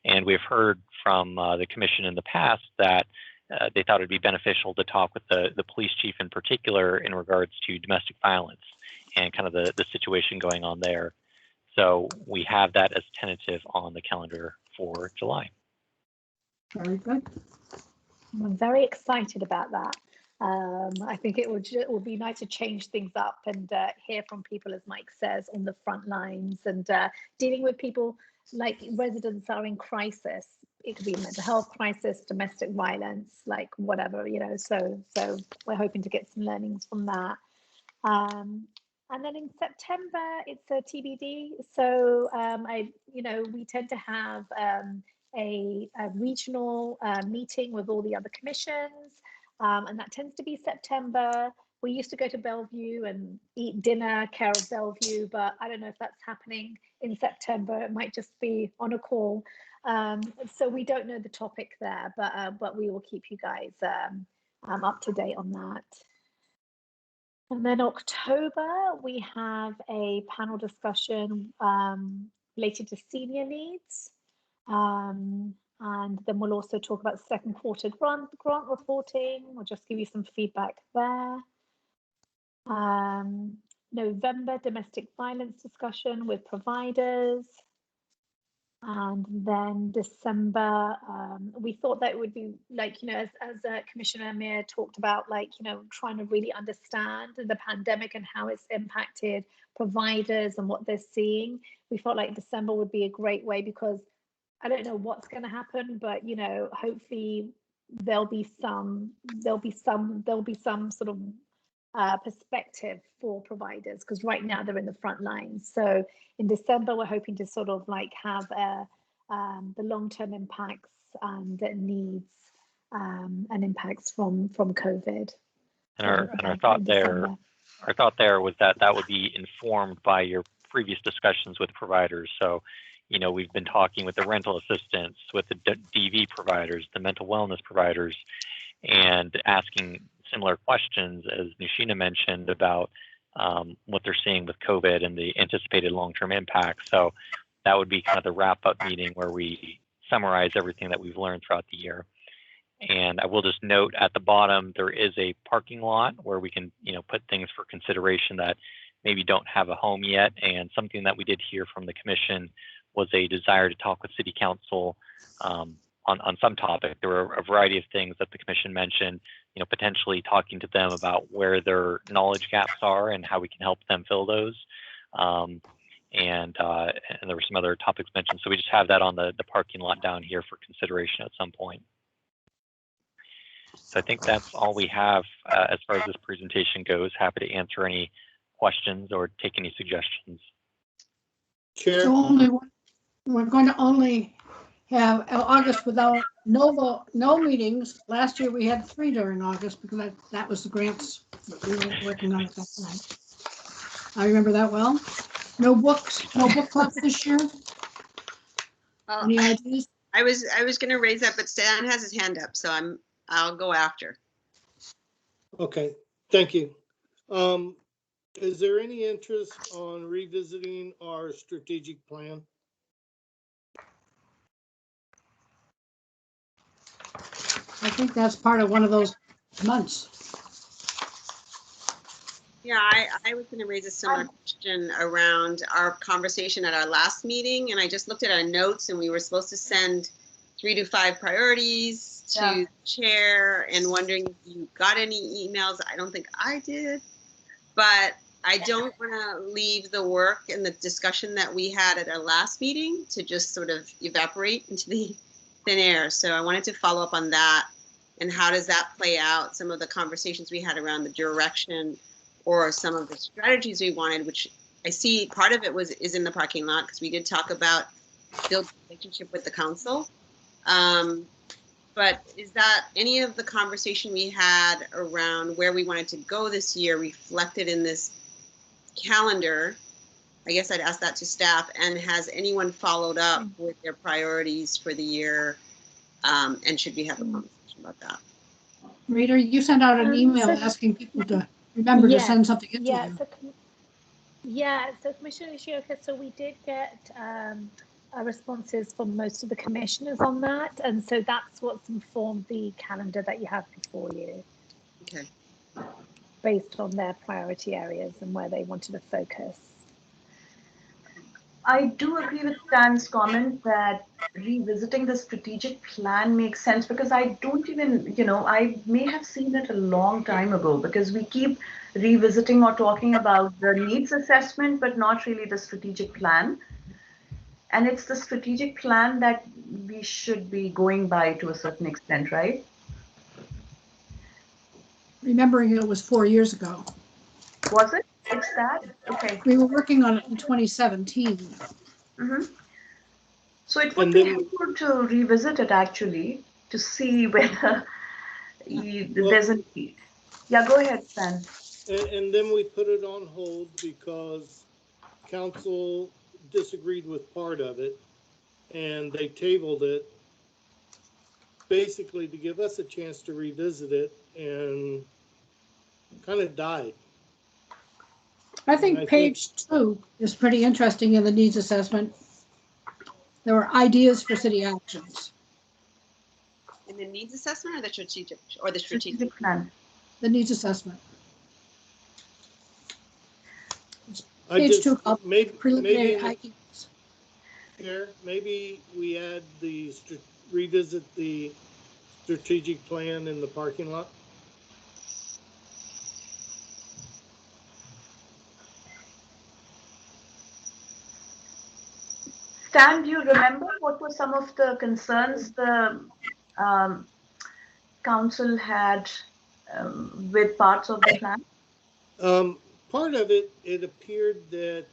And we've heard from the commission in the past that they thought it'd be beneficial to talk with the police chief in particular in regards to domestic violence and kind of the situation going on there. So we have that as tentative on the calendar for July. Very good. I'm very excited about that. I think it would be nice to change things up and hear from people, as Mike says, on the front lines, and dealing with people like residents are in crisis. It could be a mental health crisis, domestic violence, whatever, so we're hoping to get some learnings from that. And then in September, it's a TBD. So we tend to have a regional meeting with all the other commissions, and that tends to be September. We used to go to Bellevue and eat dinner, care of Bellevue, but I don't know if that's happening in September. It might just be on a call. So we don't know the topic there, but we will keep you guys up to date on that. And then October, we have a panel discussion related to senior needs. And then we'll also talk about second quarter grant reporting. We'll just give you some feedback there. November, domestic violence discussion with providers. And then December, we thought that it would be like, as Commissioner Amir talked about, like, trying to really understand the pandemic and how it's impacted providers and what they're seeing. We felt like December would be a great way, because I don't know what's going to happen, but, hopefully there'll be some sort of perspective for providers, because right now they're in the front lines. So in December, we're hoping to sort of like have the long-term impacts and needs and impacts from COVID. And our thought there was that would be informed by your previous discussions with providers. So, we've been talking with the rental assistants, with the DV providers, the mental wellness providers, and asking similar questions, as Nushina mentioned, about what they're seeing with COVID and the anticipated long-term impact. So that would be kind of the wrap-up meeting where we summarize everything that we've learned throughout the year. And I will just note at the bottom, there is a parking lot where we can, put things for consideration that maybe don't have a home yet. And something that we did hear from the commission was a desire to talk with City Council on some topic. There were a variety of things that the commission mentioned, potentially talking to them about where their knowledge gaps are and how we can help them fill those. And there were some other topics mentioned. So we just have that on the parking lot down here for consideration at some point. So I think that's all we have as far as this presentation goes. Happy to answer any questions or take any suggestions. Chair. So we're going to only have August without no meetings. Last year we had 3 during August, because that was the grants that we were working on at that time. I remember that well. No book club this year. Well, Any ideas? I was going to raise that, but Stan has his hand up, so I'll go after. Okay, thank you. Is there any interest on revisiting our strategic plan? I think that's part of one of those months. Yeah, I was going to raise a similar question around our conversation at our last meeting, and I just looked at our notes, and we were supposed to send 3 to 5 priorities to the chair, and wondering if you got any emails. I don't think I did, but I don't want to leave the work and the discussion that we had at our last meeting to just sort of evaporate into the thin air. So I wanted to follow up on that, and how does that play out? Some of the conversations we had around the direction or some of the strategies we wanted, which I see part of it is in the parking lot, because we did talk about building a relationship with the council. But is that any of the conversation we had around where we wanted to go this year reflected in this calendar? I guess I'd ask that to staff. And has anyone followed up with their priorities for the year? And should we have a conversation about that? Rita, you sent out an email asking people to remember to send something into you. So Commissioner Ishioka, so we did get responses from most of the commissioners on that, and so that's what's informed the calendar that you have before you. Okay. Based on their priority areas and where they wanted to focus. I do agree with Stan's comment that revisiting the strategic plan makes sense, because I don't even, I may have seen it a long time ago, because we keep revisiting or talking about the needs assessment, but not really the strategic plan. And it's the strategic plan that we should be going by to a certain extent, right? Remembering it was 4 years ago. Was it? It's that? Okay. We were working on it in 2017. Mm-hmm. So it would be helpful to revisit it, actually, to see whether there's a need. Yeah, go ahead, Stan. And then we put it on hold because council disagreed with part of it, and they tabled it basically to give us a chance to revisit it, and kind of died. I think page 2 is pretty interesting in the needs assessment. There were ideas for city actions. In the needs assessment or the strategic plan. The needs assessment. I Page just 2 called preliminary maybe ideas. here, maybe we add revisit the strategic plan in the parking lot. Stan, do you remember what were some of the concerns the council had with parts of the plan? Part of it, it appeared that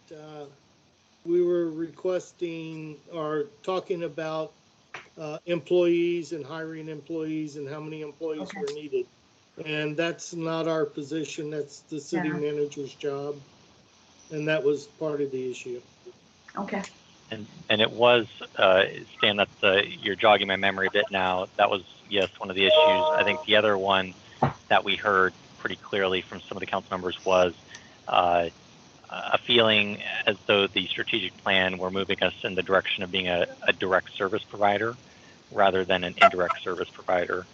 we were requesting or talking about employees and hiring employees and how many employees were needed. And that's not our position. That's the city manager's job. And that was part of the issue. Okay. And it was, Stan, that's, you're jogging my memory a bit now. That was, yes, one of the issues. I think the other one that we heard pretty clearly from some of the council members was a feeling as though the strategic plan were moving us in the direction of being a direct service provider rather than an indirect service provider.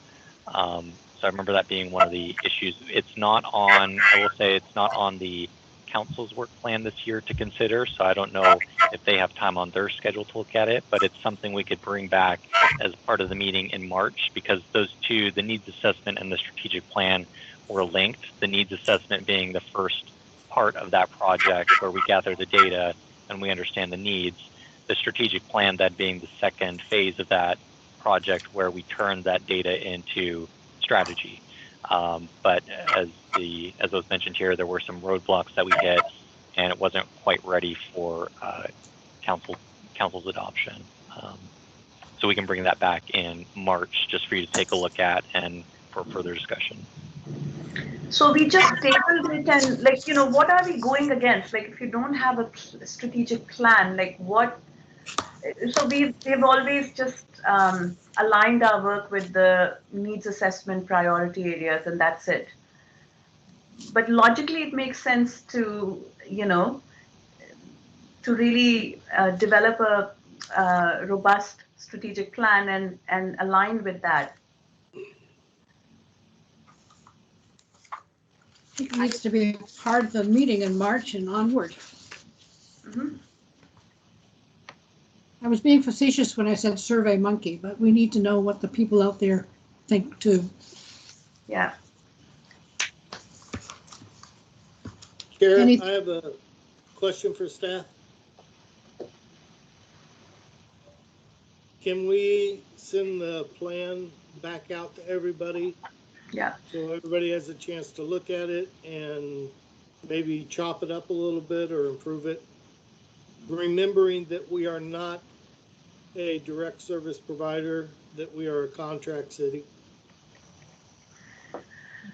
So I remember that being one of the issues. It's not on, I will say it's not on the council's work plan this year to consider, so I don't know if they have time on their schedule to look at it, but it's something we could bring back as part of the meeting in March, because those two, the needs assessment and the strategic plan, were linked. The needs assessment being the first part of that project where we gather the data and we understand the needs. The strategic plan, that being the second phase of that project where we turn that data into strategy. But as was mentioned here, there were some roadblocks that we hit, and it wasn't quite ready for council's adoption. So we can bring that back in March just for you to take a look at and for further discussion. So we just tabled it, and like, you know, what are we going against? Like, if you don't have a strategic plan, like what? So we've always just aligned our work with the needs assessment priority areas, and that's it. But logically, it makes sense to, you know, to really develop a robust strategic plan and align with that. It needs to be part of the meeting in March and onward. Mm-hmm. I was being facetious when I said survey monkey, but we need to know what the people out there think too. Yeah. Karen, I have a question for staff. Can we send the plan back out to everybody? Yeah. So everybody has a chance to look at it and maybe chop it up a little bit or improve it. Remembering that we are not a direct service provider, that we are a contract city.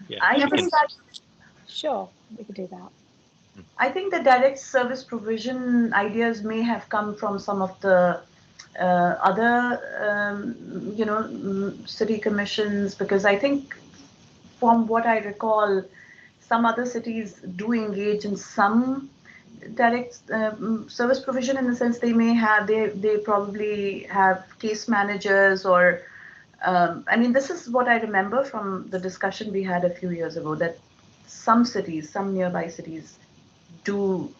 Yeah, I think that, sure, we could do that. I think the direct service provision ideas may have come from some of the other, you know, city commissions, because I think from what I recall, some other cities do engage in some direct service provision, in the sense they may have, they probably have case managers or, I mean, this is what I remember from the discussion we had a few years ago, that some cities, some nearby cities do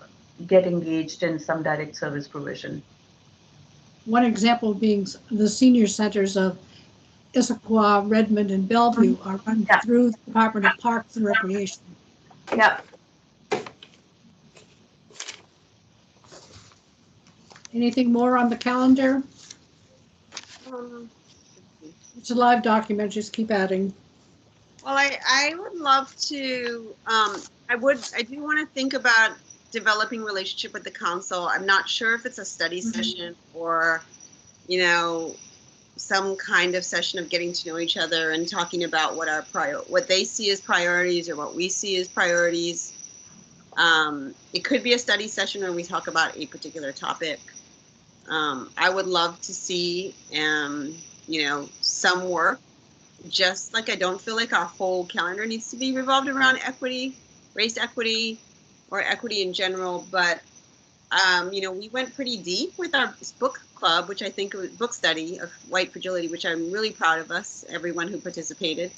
get engaged in some direct service provision. One example being the senior centers of Issaquah, Redmond, and Bellevue are run through the Department of Parks and Recreation. Yeah. Anything more on the calendar? It's a live document, just keep adding. Well, I would love to, I do want to think about developing relationship with the council. I'm not sure if it's a study session or, you know, some kind of session of getting to know each other and talking about what what they see as priorities or what we see as priorities. It could be a study session where we talk about a particular topic. I would love to see some work. Just like I don't feel like our whole calendar needs to be revolved around equity, race equity, or equity in general. But, we went pretty deep with our book club, which I think was book study of white fragility, which I'm really proud of us, everyone who participated.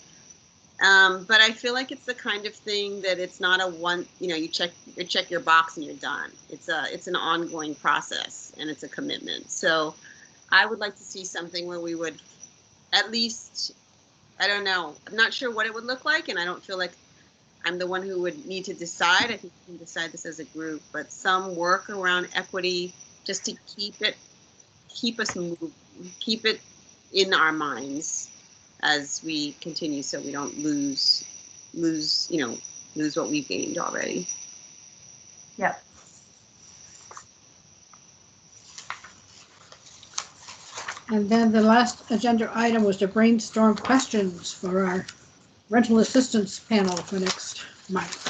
But I feel like it's the kind of thing that it's not a one, you check your box and you're done. It's an ongoing process, and it's a commitment. So I would like to see something where we would at least, I don't know, I'm not sure what it would look like, and I don't feel like I'm the one who would need to decide. I think we can decide this as a group, but some work around equity just to keep us moving, keep it in our minds as we continue, so we don't lose what we've gained already. Yeah. And then the last agenda item was to brainstorm questions for our rental assistance panel for next month.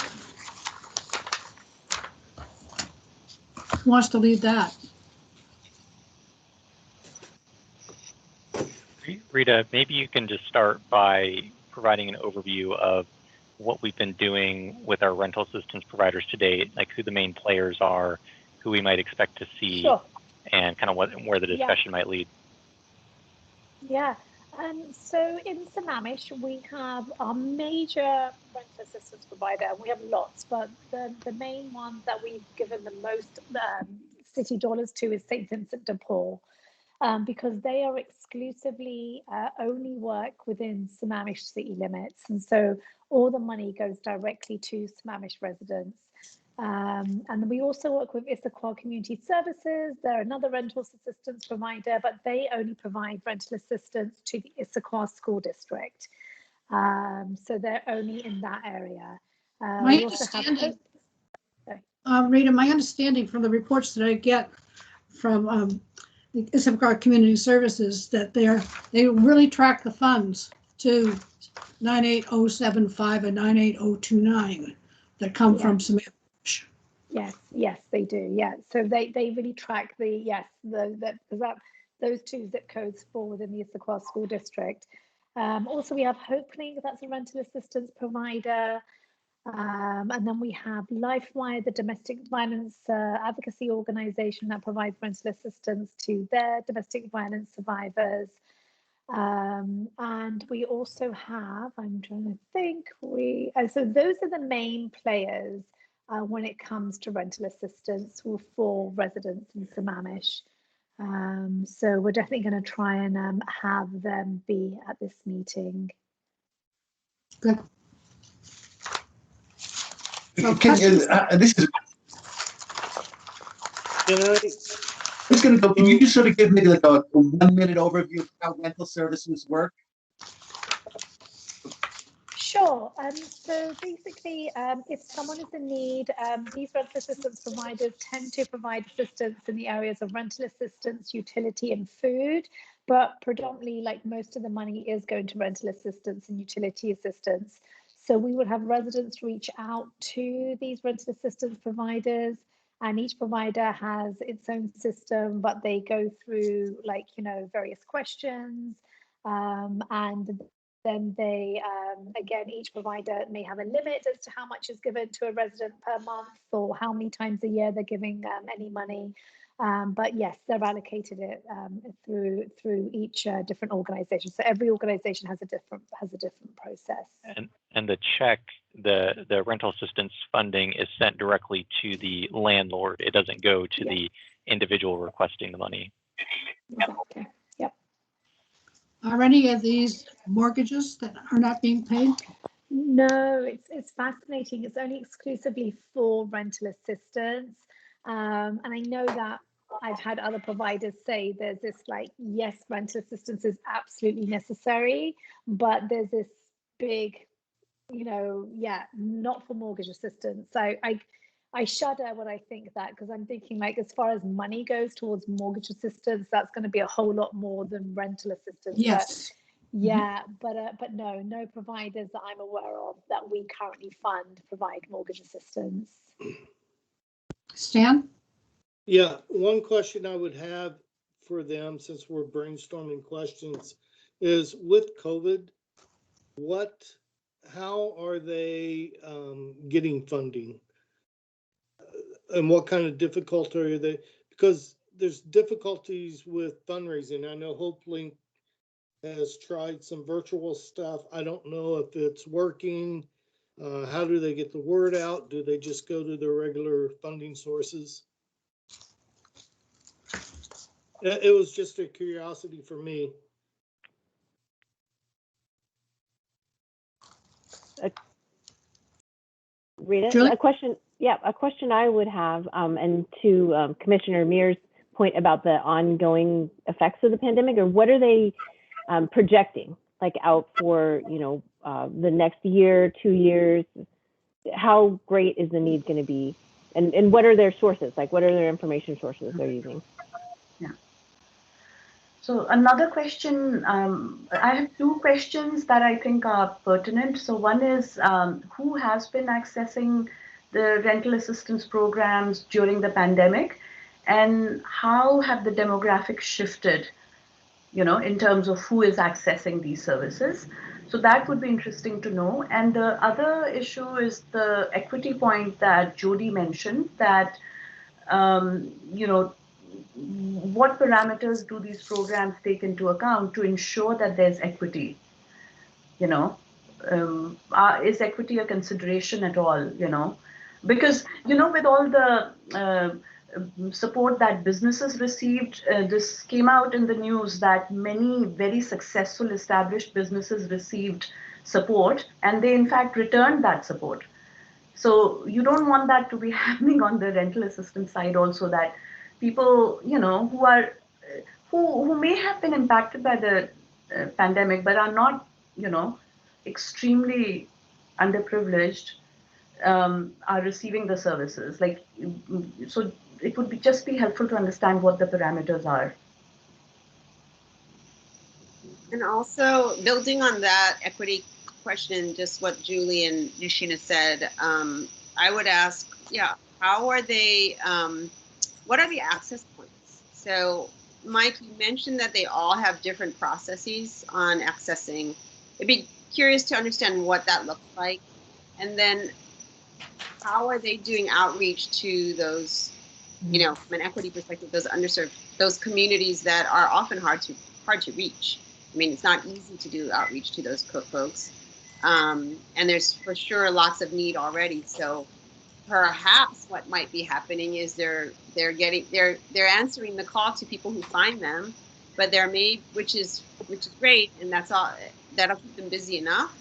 Who wants to lead that? Rita, maybe you can just start by providing an overview of what we've been doing with our rental assistance providers to date, like who the main players are, who we might expect to see, Sure. and kind of where the discussion might lead. Yeah. So in Sammamish, we have our major rental assistance provider. We have lots, but the main one that we've given the most city dollars to is St. Vincent de Paul, because they are exclusively only work within Sammamish city limits. And so all the money goes directly to Sammamish residents. And we also work with Issaquah Community Services. They're another rental assistance provider, but they only provide rental assistance to the Issaquah School District. So they're only in that area. My understanding, Rita, my understanding from the reports that I get from the Issaquah Community Services that they really track the funds to 98075 and 98029 that come from Sammamish. Yes, they do. Yeah, so they really track those two zip codes fall within the Issaquah School District. Also, we have HopeLink, that's a rental assistance provider. And then we have LifeWire, the domestic violence advocacy organization that provides rental assistance to their domestic violence survivors. And we also have, I'm trying to think, so those are the main players when it comes to rental assistance for residents in Sammamish. So we're definitely going to try and have them be at this meeting. Good. So this is. It's going to go. Can you just sort of give me like a 1-minute overview of how rental services work? Sure. So basically, if someone is in need, these rental assistance providers tend to provide assistance in the areas of rental assistance, utility, and food. But predominantly, like most of the money is going to rental assistance and utility assistance. So we would have residents reach out to these rental assistance providers, and each provider has its own system, but they go through various questions, and then they, again, each provider may have a limit as to how much is given to a resident per month or how many times a year they're giving any money. But yes, they're allocated it through each different organization. So every organization has a different process. And the check, the rental assistance funding is sent directly to the landlord. It doesn't go to the individual requesting the money. Exactly. Yep. Are any of these mortgages that are not being paid? No, it's fascinating. It's only exclusively for rental assistance. And I know that I've had other providers say there's this yes, rental assistance is absolutely necessary, but there's this big, not for mortgage assistance. So I shudder when I think that, because I'm thinking as far as money goes towards mortgage assistance, that's going to be a whole lot more than rental assistance. Yes. But no providers that I'm aware of that we currently fund provide mortgage assistance. Stan? Yeah, one question I would have for them, since we're brainstorming questions, is with COVID, how are they getting funding? And what kind of difficulty are they? Because there's difficulties with fundraising. I know HopeLink has tried some virtual stuff. I don't know if it's working. How do they get the word out? Do they just go to their regular funding sources? It was just a curiosity for me. Rita, Julie? a question I would have, and to Commissioner Mears' point about the ongoing effects of the pandemic, or what are they projecting, like out for, the next year, 2 years? How great is the need going to be? And what are their sources? Like, what are their information sources they're using? So another question, I have two questions that I think are pertinent. So one is, who has been accessing the rental assistance programs during the pandemic, and how have the demographics shifted, in terms of who is accessing these services? So that would be interesting to know. And the other issue is the equity point that Jody mentioned, that, what parameters do these programs take into account to ensure that there's equity? Is equity a consideration at all? Because with all the support that businesses received, this came out in the news that many very successful established businesses received support, and they in fact returned that support. So you don't want that to be happening on the rental assistance side also, that people, who may have been impacted by the pandemic, but are not, extremely underprivileged, are receiving the services. So it would just be helpful to understand what the parameters are. And also building on that equity question, just what Julie and Nishina said, I would ask, how are they, what are the access points? So Mike, you mentioned that they all have different processes on accessing. I'd be curious to understand what that looks like. And then how are they doing outreach to those, from an equity perspective, those underserved, those communities that are often hard to reach? I mean, it's not easy to do outreach to those folks. And there's for sure lots of need already. So perhaps what might be happening is they're answering the call to people who find them, but which is great, and that's all, that'll keep them busy enough.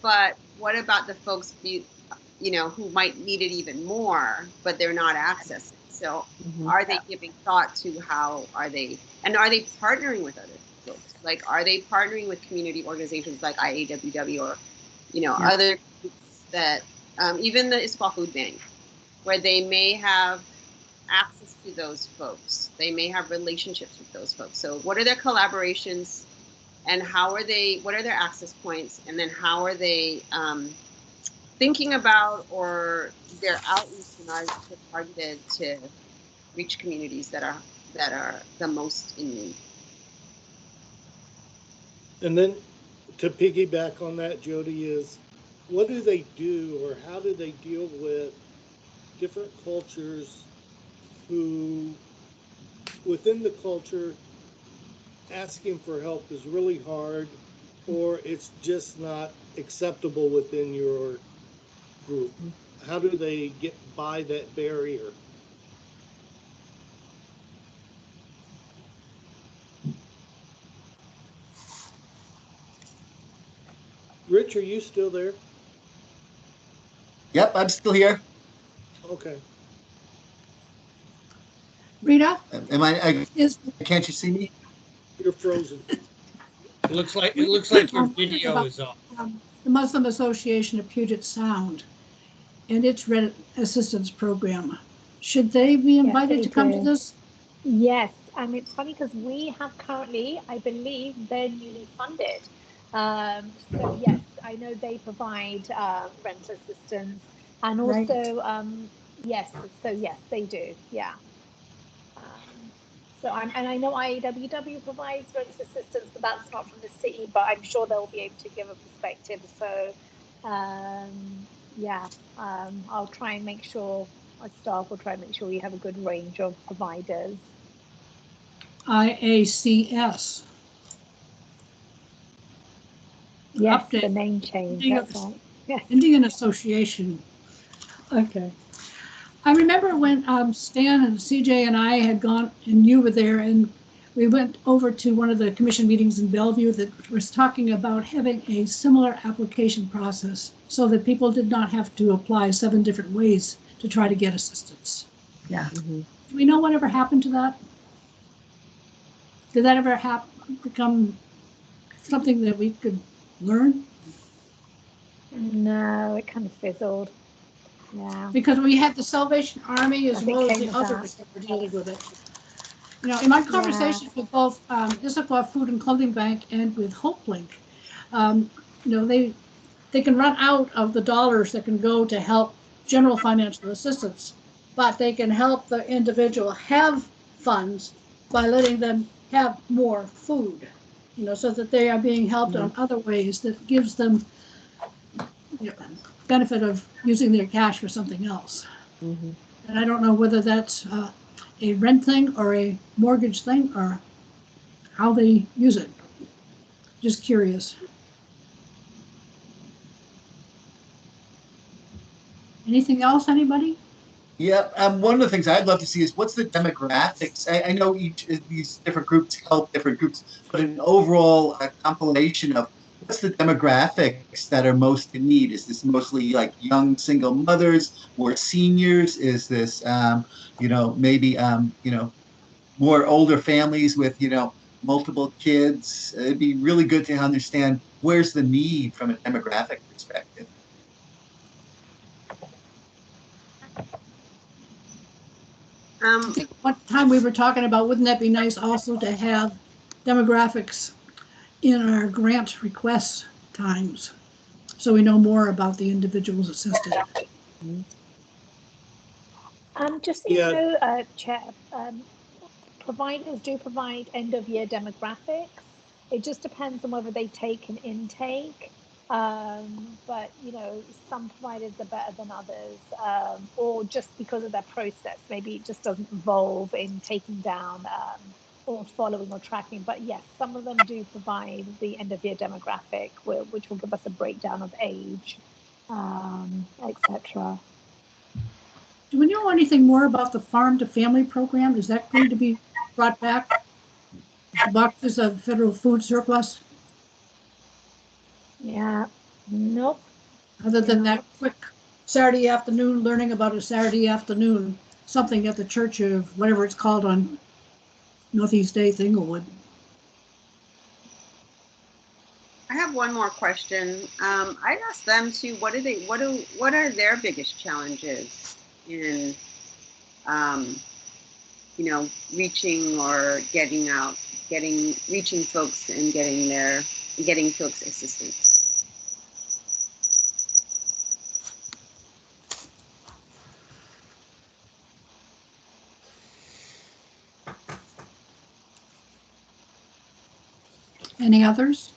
But what about the folks who might need it even more, but they're not accessing? So are they giving thought to how are they partnering with other folks? Like, are they partnering with community organizations like IAWW or, other groups that, even the Issaquah Food Bank, where they may have access to those folks, they may have relationships with those folks. So what are their collaborations, and what are their access points, and then how are they thinking about, or their outreach are targeted to reach communities that are the most in need? And then to piggyback on that, Jody, is what do they do, or how do they deal with different cultures who, within the culture, asking for help is really hard, or it's just not acceptable within your group? How do they get by that barrier? Rich, are you still there? Yep, I'm still here. Okay. Rita, Can't you see me? You're frozen. It looks like your video is off. The Muslim Association of Puget Sound and its rent assistance program. Should they be invited to come to this? Yes, and it's funny because we have currently, I believe, they're newly funded. So yes, I know they provide rent assistance, and also yes, so yes, they do, yeah. So and I know IAWW provides rent assistance, but that's not from the city, but I'm sure they'll be able to give a perspective. So yeah, I'll try and make sure, our staff will try and make sure we have a good range of providers. IACS. Yes, Update. the name change, Indian, that's right. Yeah. Indian Association. Okay. I remember when Stan and CJ and I had gone, and you were there, and we went over to one of the commission meetings in Bellevue that was talking about having a similar application process so that people did not have to apply 7 different ways to try to get assistance. Yeah. Mm-hmm. Do we know whatever happened to that? Did that ever become something that we could learn? No, it kind of fizzled. Yeah. Because we had the Salvation Army as Nothing well as came the of others that. that were dealing with it. You know, in my conversations with both Issaquah Food and Clothing Bank and with HopeLink, you know, they can run out of the dollars that can go to help general financial assistance, but they can help the individual have funds by letting them have more food, you know, so that they are being helped on other ways that gives them, you know, benefit of using their cash for something else. Mm-hmm. And I don't know whether that's a rent thing or a mortgage thing or how they use it. Just curious. Anything else, anybody? Yeah, one of the things I'd love to see is what's the demographics? I know each of these different groups help different groups, but an overall compilation of what's the demographics that are most in need? Is this mostly like young single mothers or seniors? Is this, you know, maybe, you know, more older families with, you know, multiple kids? It'd be really good to understand where's the need from a demographic perspective. I think one time we were talking about, wouldn't that be nice also to have demographics in our grant request times, so we know more about the individuals assisted. Just so Yeah. you know, Chair, providers do provide end-of-year demographics. It just depends on whether they take an intake. But you know, some providers are better than others, or just because of their process, maybe it just doesn't involve in taking down or following or tracking. But yes, some of them do provide the end-of-year demographic, which will give us a breakdown of age, etc. Do we know anything more about the farm to family program? Is that going to be brought back? The boxes of federal food surplus? Yeah, nope. Other than that quick Saturday afternoon, learning about a Saturday afternoon, something at the church of whatever it's called on Northeast 8th, Inglewood. I have one more question. I'd ask them too. What are their biggest challenges in, you know, reaching or getting out, reaching folks and getting folks assistance? Any others?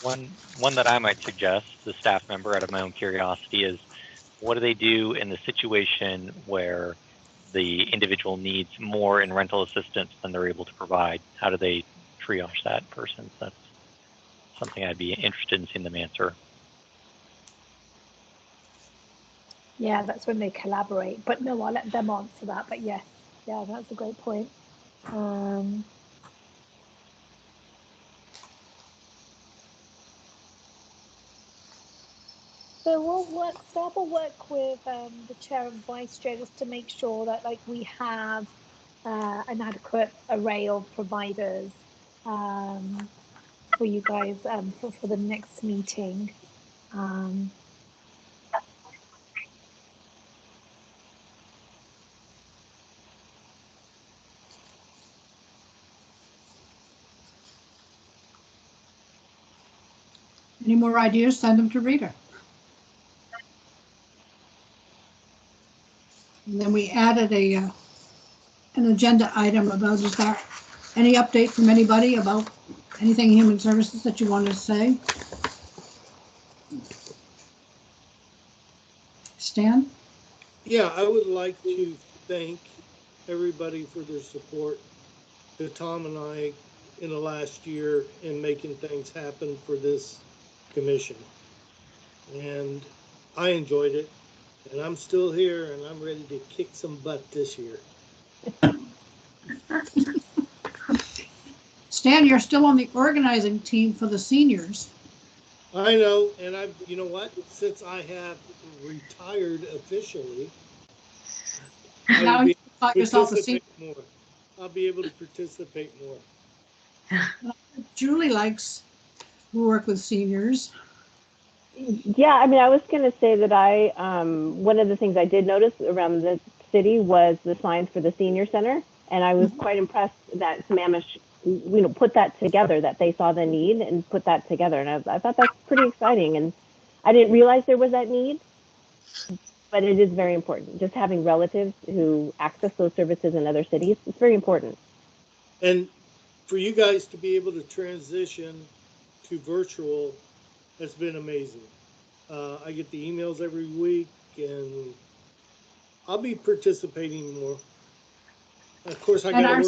One that I might suggest, the staff member, out of my own curiosity, is what do they do in the situation where the individual needs more in rental assistance than they're able to provide? How do they triage that person? That's something I'd be interested in seeing them answer. Yeah, that's when they collaborate. But no, I'll let them answer that. But yes, yeah, that's a great point. So staff will work with the chair and vice chair just to make sure that like we have an adequate array of providers for you guys for the next meeting. Any more ideas? Send them to Rita. And then we added an agenda item about, is there any update from anybody about anything human services that you want to say? Stan? Yeah, I would like to thank everybody for their support to Tom and I in the last year in making things happen for this commission. And I enjoyed it, and I'm still here, and I'm ready to kick some butt this year. Stan, you're still on the organizing team for the seniors. I know, and you know what? Since I have retired officially, Now you call yourself a senior. more. I'll be able to participate more. Julie likes to work with seniors. Yeah, I mean, I was going to say that one of the things I did notice around the city was the signs for the senior center, and I was quite impressed that Sammamish, put that together, that they saw the need and put that together, and I thought that's pretty exciting, and I didn't realize there was that need, but it is very important. Just having relatives who access those services in other cities, it's very important. And for you guys to be able to transition to virtual has been amazing. I get the emails every week, and I'll be participating more. Of course, I got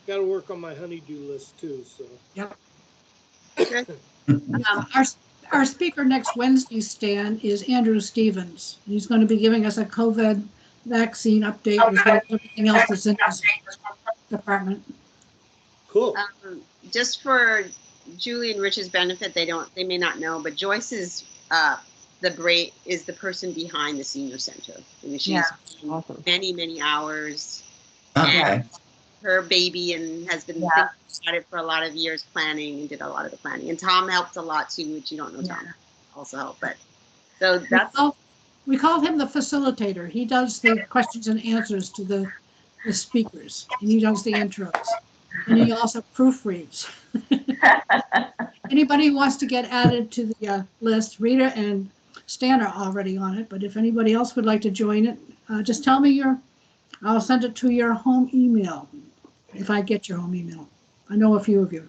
to work on my honeydew list too. So. Yep. Okay. Our speaker next Wednesday, Stan, is Andrew Stevens. He's going to be giving us a COVID vaccine update as well as everything else that's in his department. Cool. Just for Julie and Rich's benefit, they may not know, but Joyce is the person behind the senior center. I mean, she's awesome. many hours. Okay. And her baby and has been thinking about it for a lot of years, planning, and did a lot of the planning. And Tom helped a lot too, which you don't know. Tom also helped, but so that's. We call him the facilitator. He does the questions and answers to the speakers, and he does the intros, and he also proofreads. Anybody who wants to get added to the list, Rita and Stan are already on it, but if anybody else would like to join it, just tell me I'll send it to your home email, if I get your home email. I know a few of you.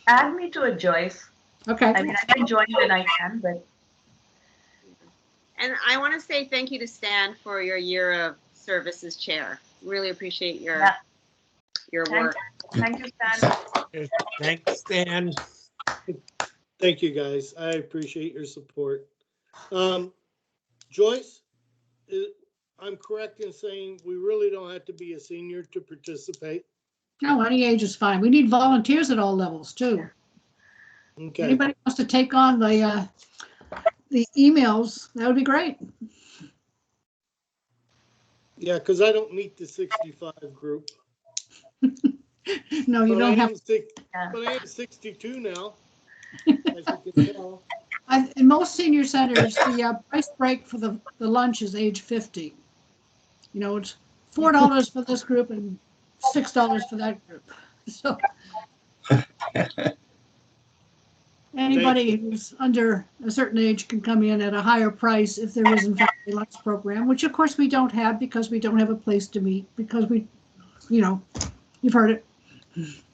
Add me to it, Joyce. Okay. I mean, I can join when I can, but. And I want to say thank you to Stan for your year of service as chair. Really appreciate your work. Thank you, Stan. Thanks, Stan. Thank you, guys. I appreciate your support. Joyce, I'm correct in saying we really don't have to be a senior to participate? No, any age is fine. We need volunteers at all levels too. Okay. Anybody wants to take on the emails, that would be great. Yeah, because I don't meet the 65 group. No, you don't have. But I am 62 now, as you can tell. In most senior centers, the price break for the lunch is age 50. It's $4 for this group and $6 for that group. So anybody who's under a certain age can come in at a higher price if there is in fact a lunch program, which of course we don't have because we don't have a place to meet, because you've heard it.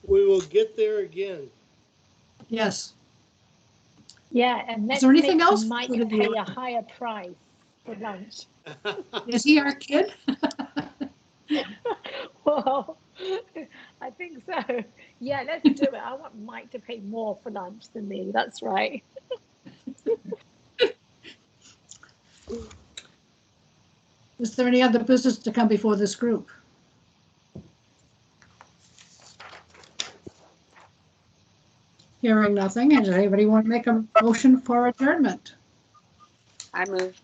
We will get there again. Yes. Yeah, and is there anything else? Might pay a higher price for lunch. Is he our kid? Well, I think so. Yeah, let's do it. I want Mike to pay more for lunch than me. That's right. Is there any other business to come before this group? Hearing nothing, does anybody want to make a motion for adjournment? I move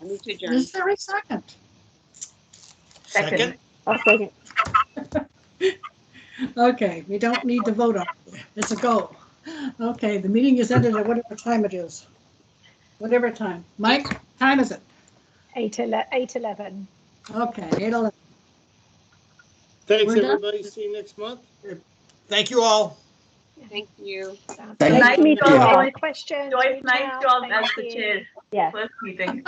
to adjourn. Is there a second? Second. I'll second. Okay, we don't need to vote on it. It's a go. Okay, the meeting is ended at whatever time it is. Whatever time. Mike, time is it? 8:11. Okay, 8:11. Thanks, We're done. everybody. See you next month. Thank you all. Thank you. Thank Nice you. job, Yeah. Joyce. Questions? Joyce, reach nice out. job Thank as the you. chair. Yes. First meeting.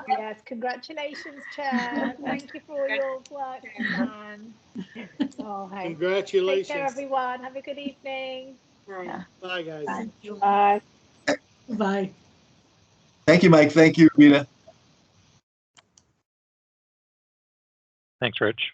Yes, congratulations, Chair. Thank you for all your work, Suzanne. All right. Take Congratulations. care, everyone. Have a good evening. Yeah. Bye, guys. Thank you. Bye. Thank you, Mike. Thank you, Rita. Thanks, Rich.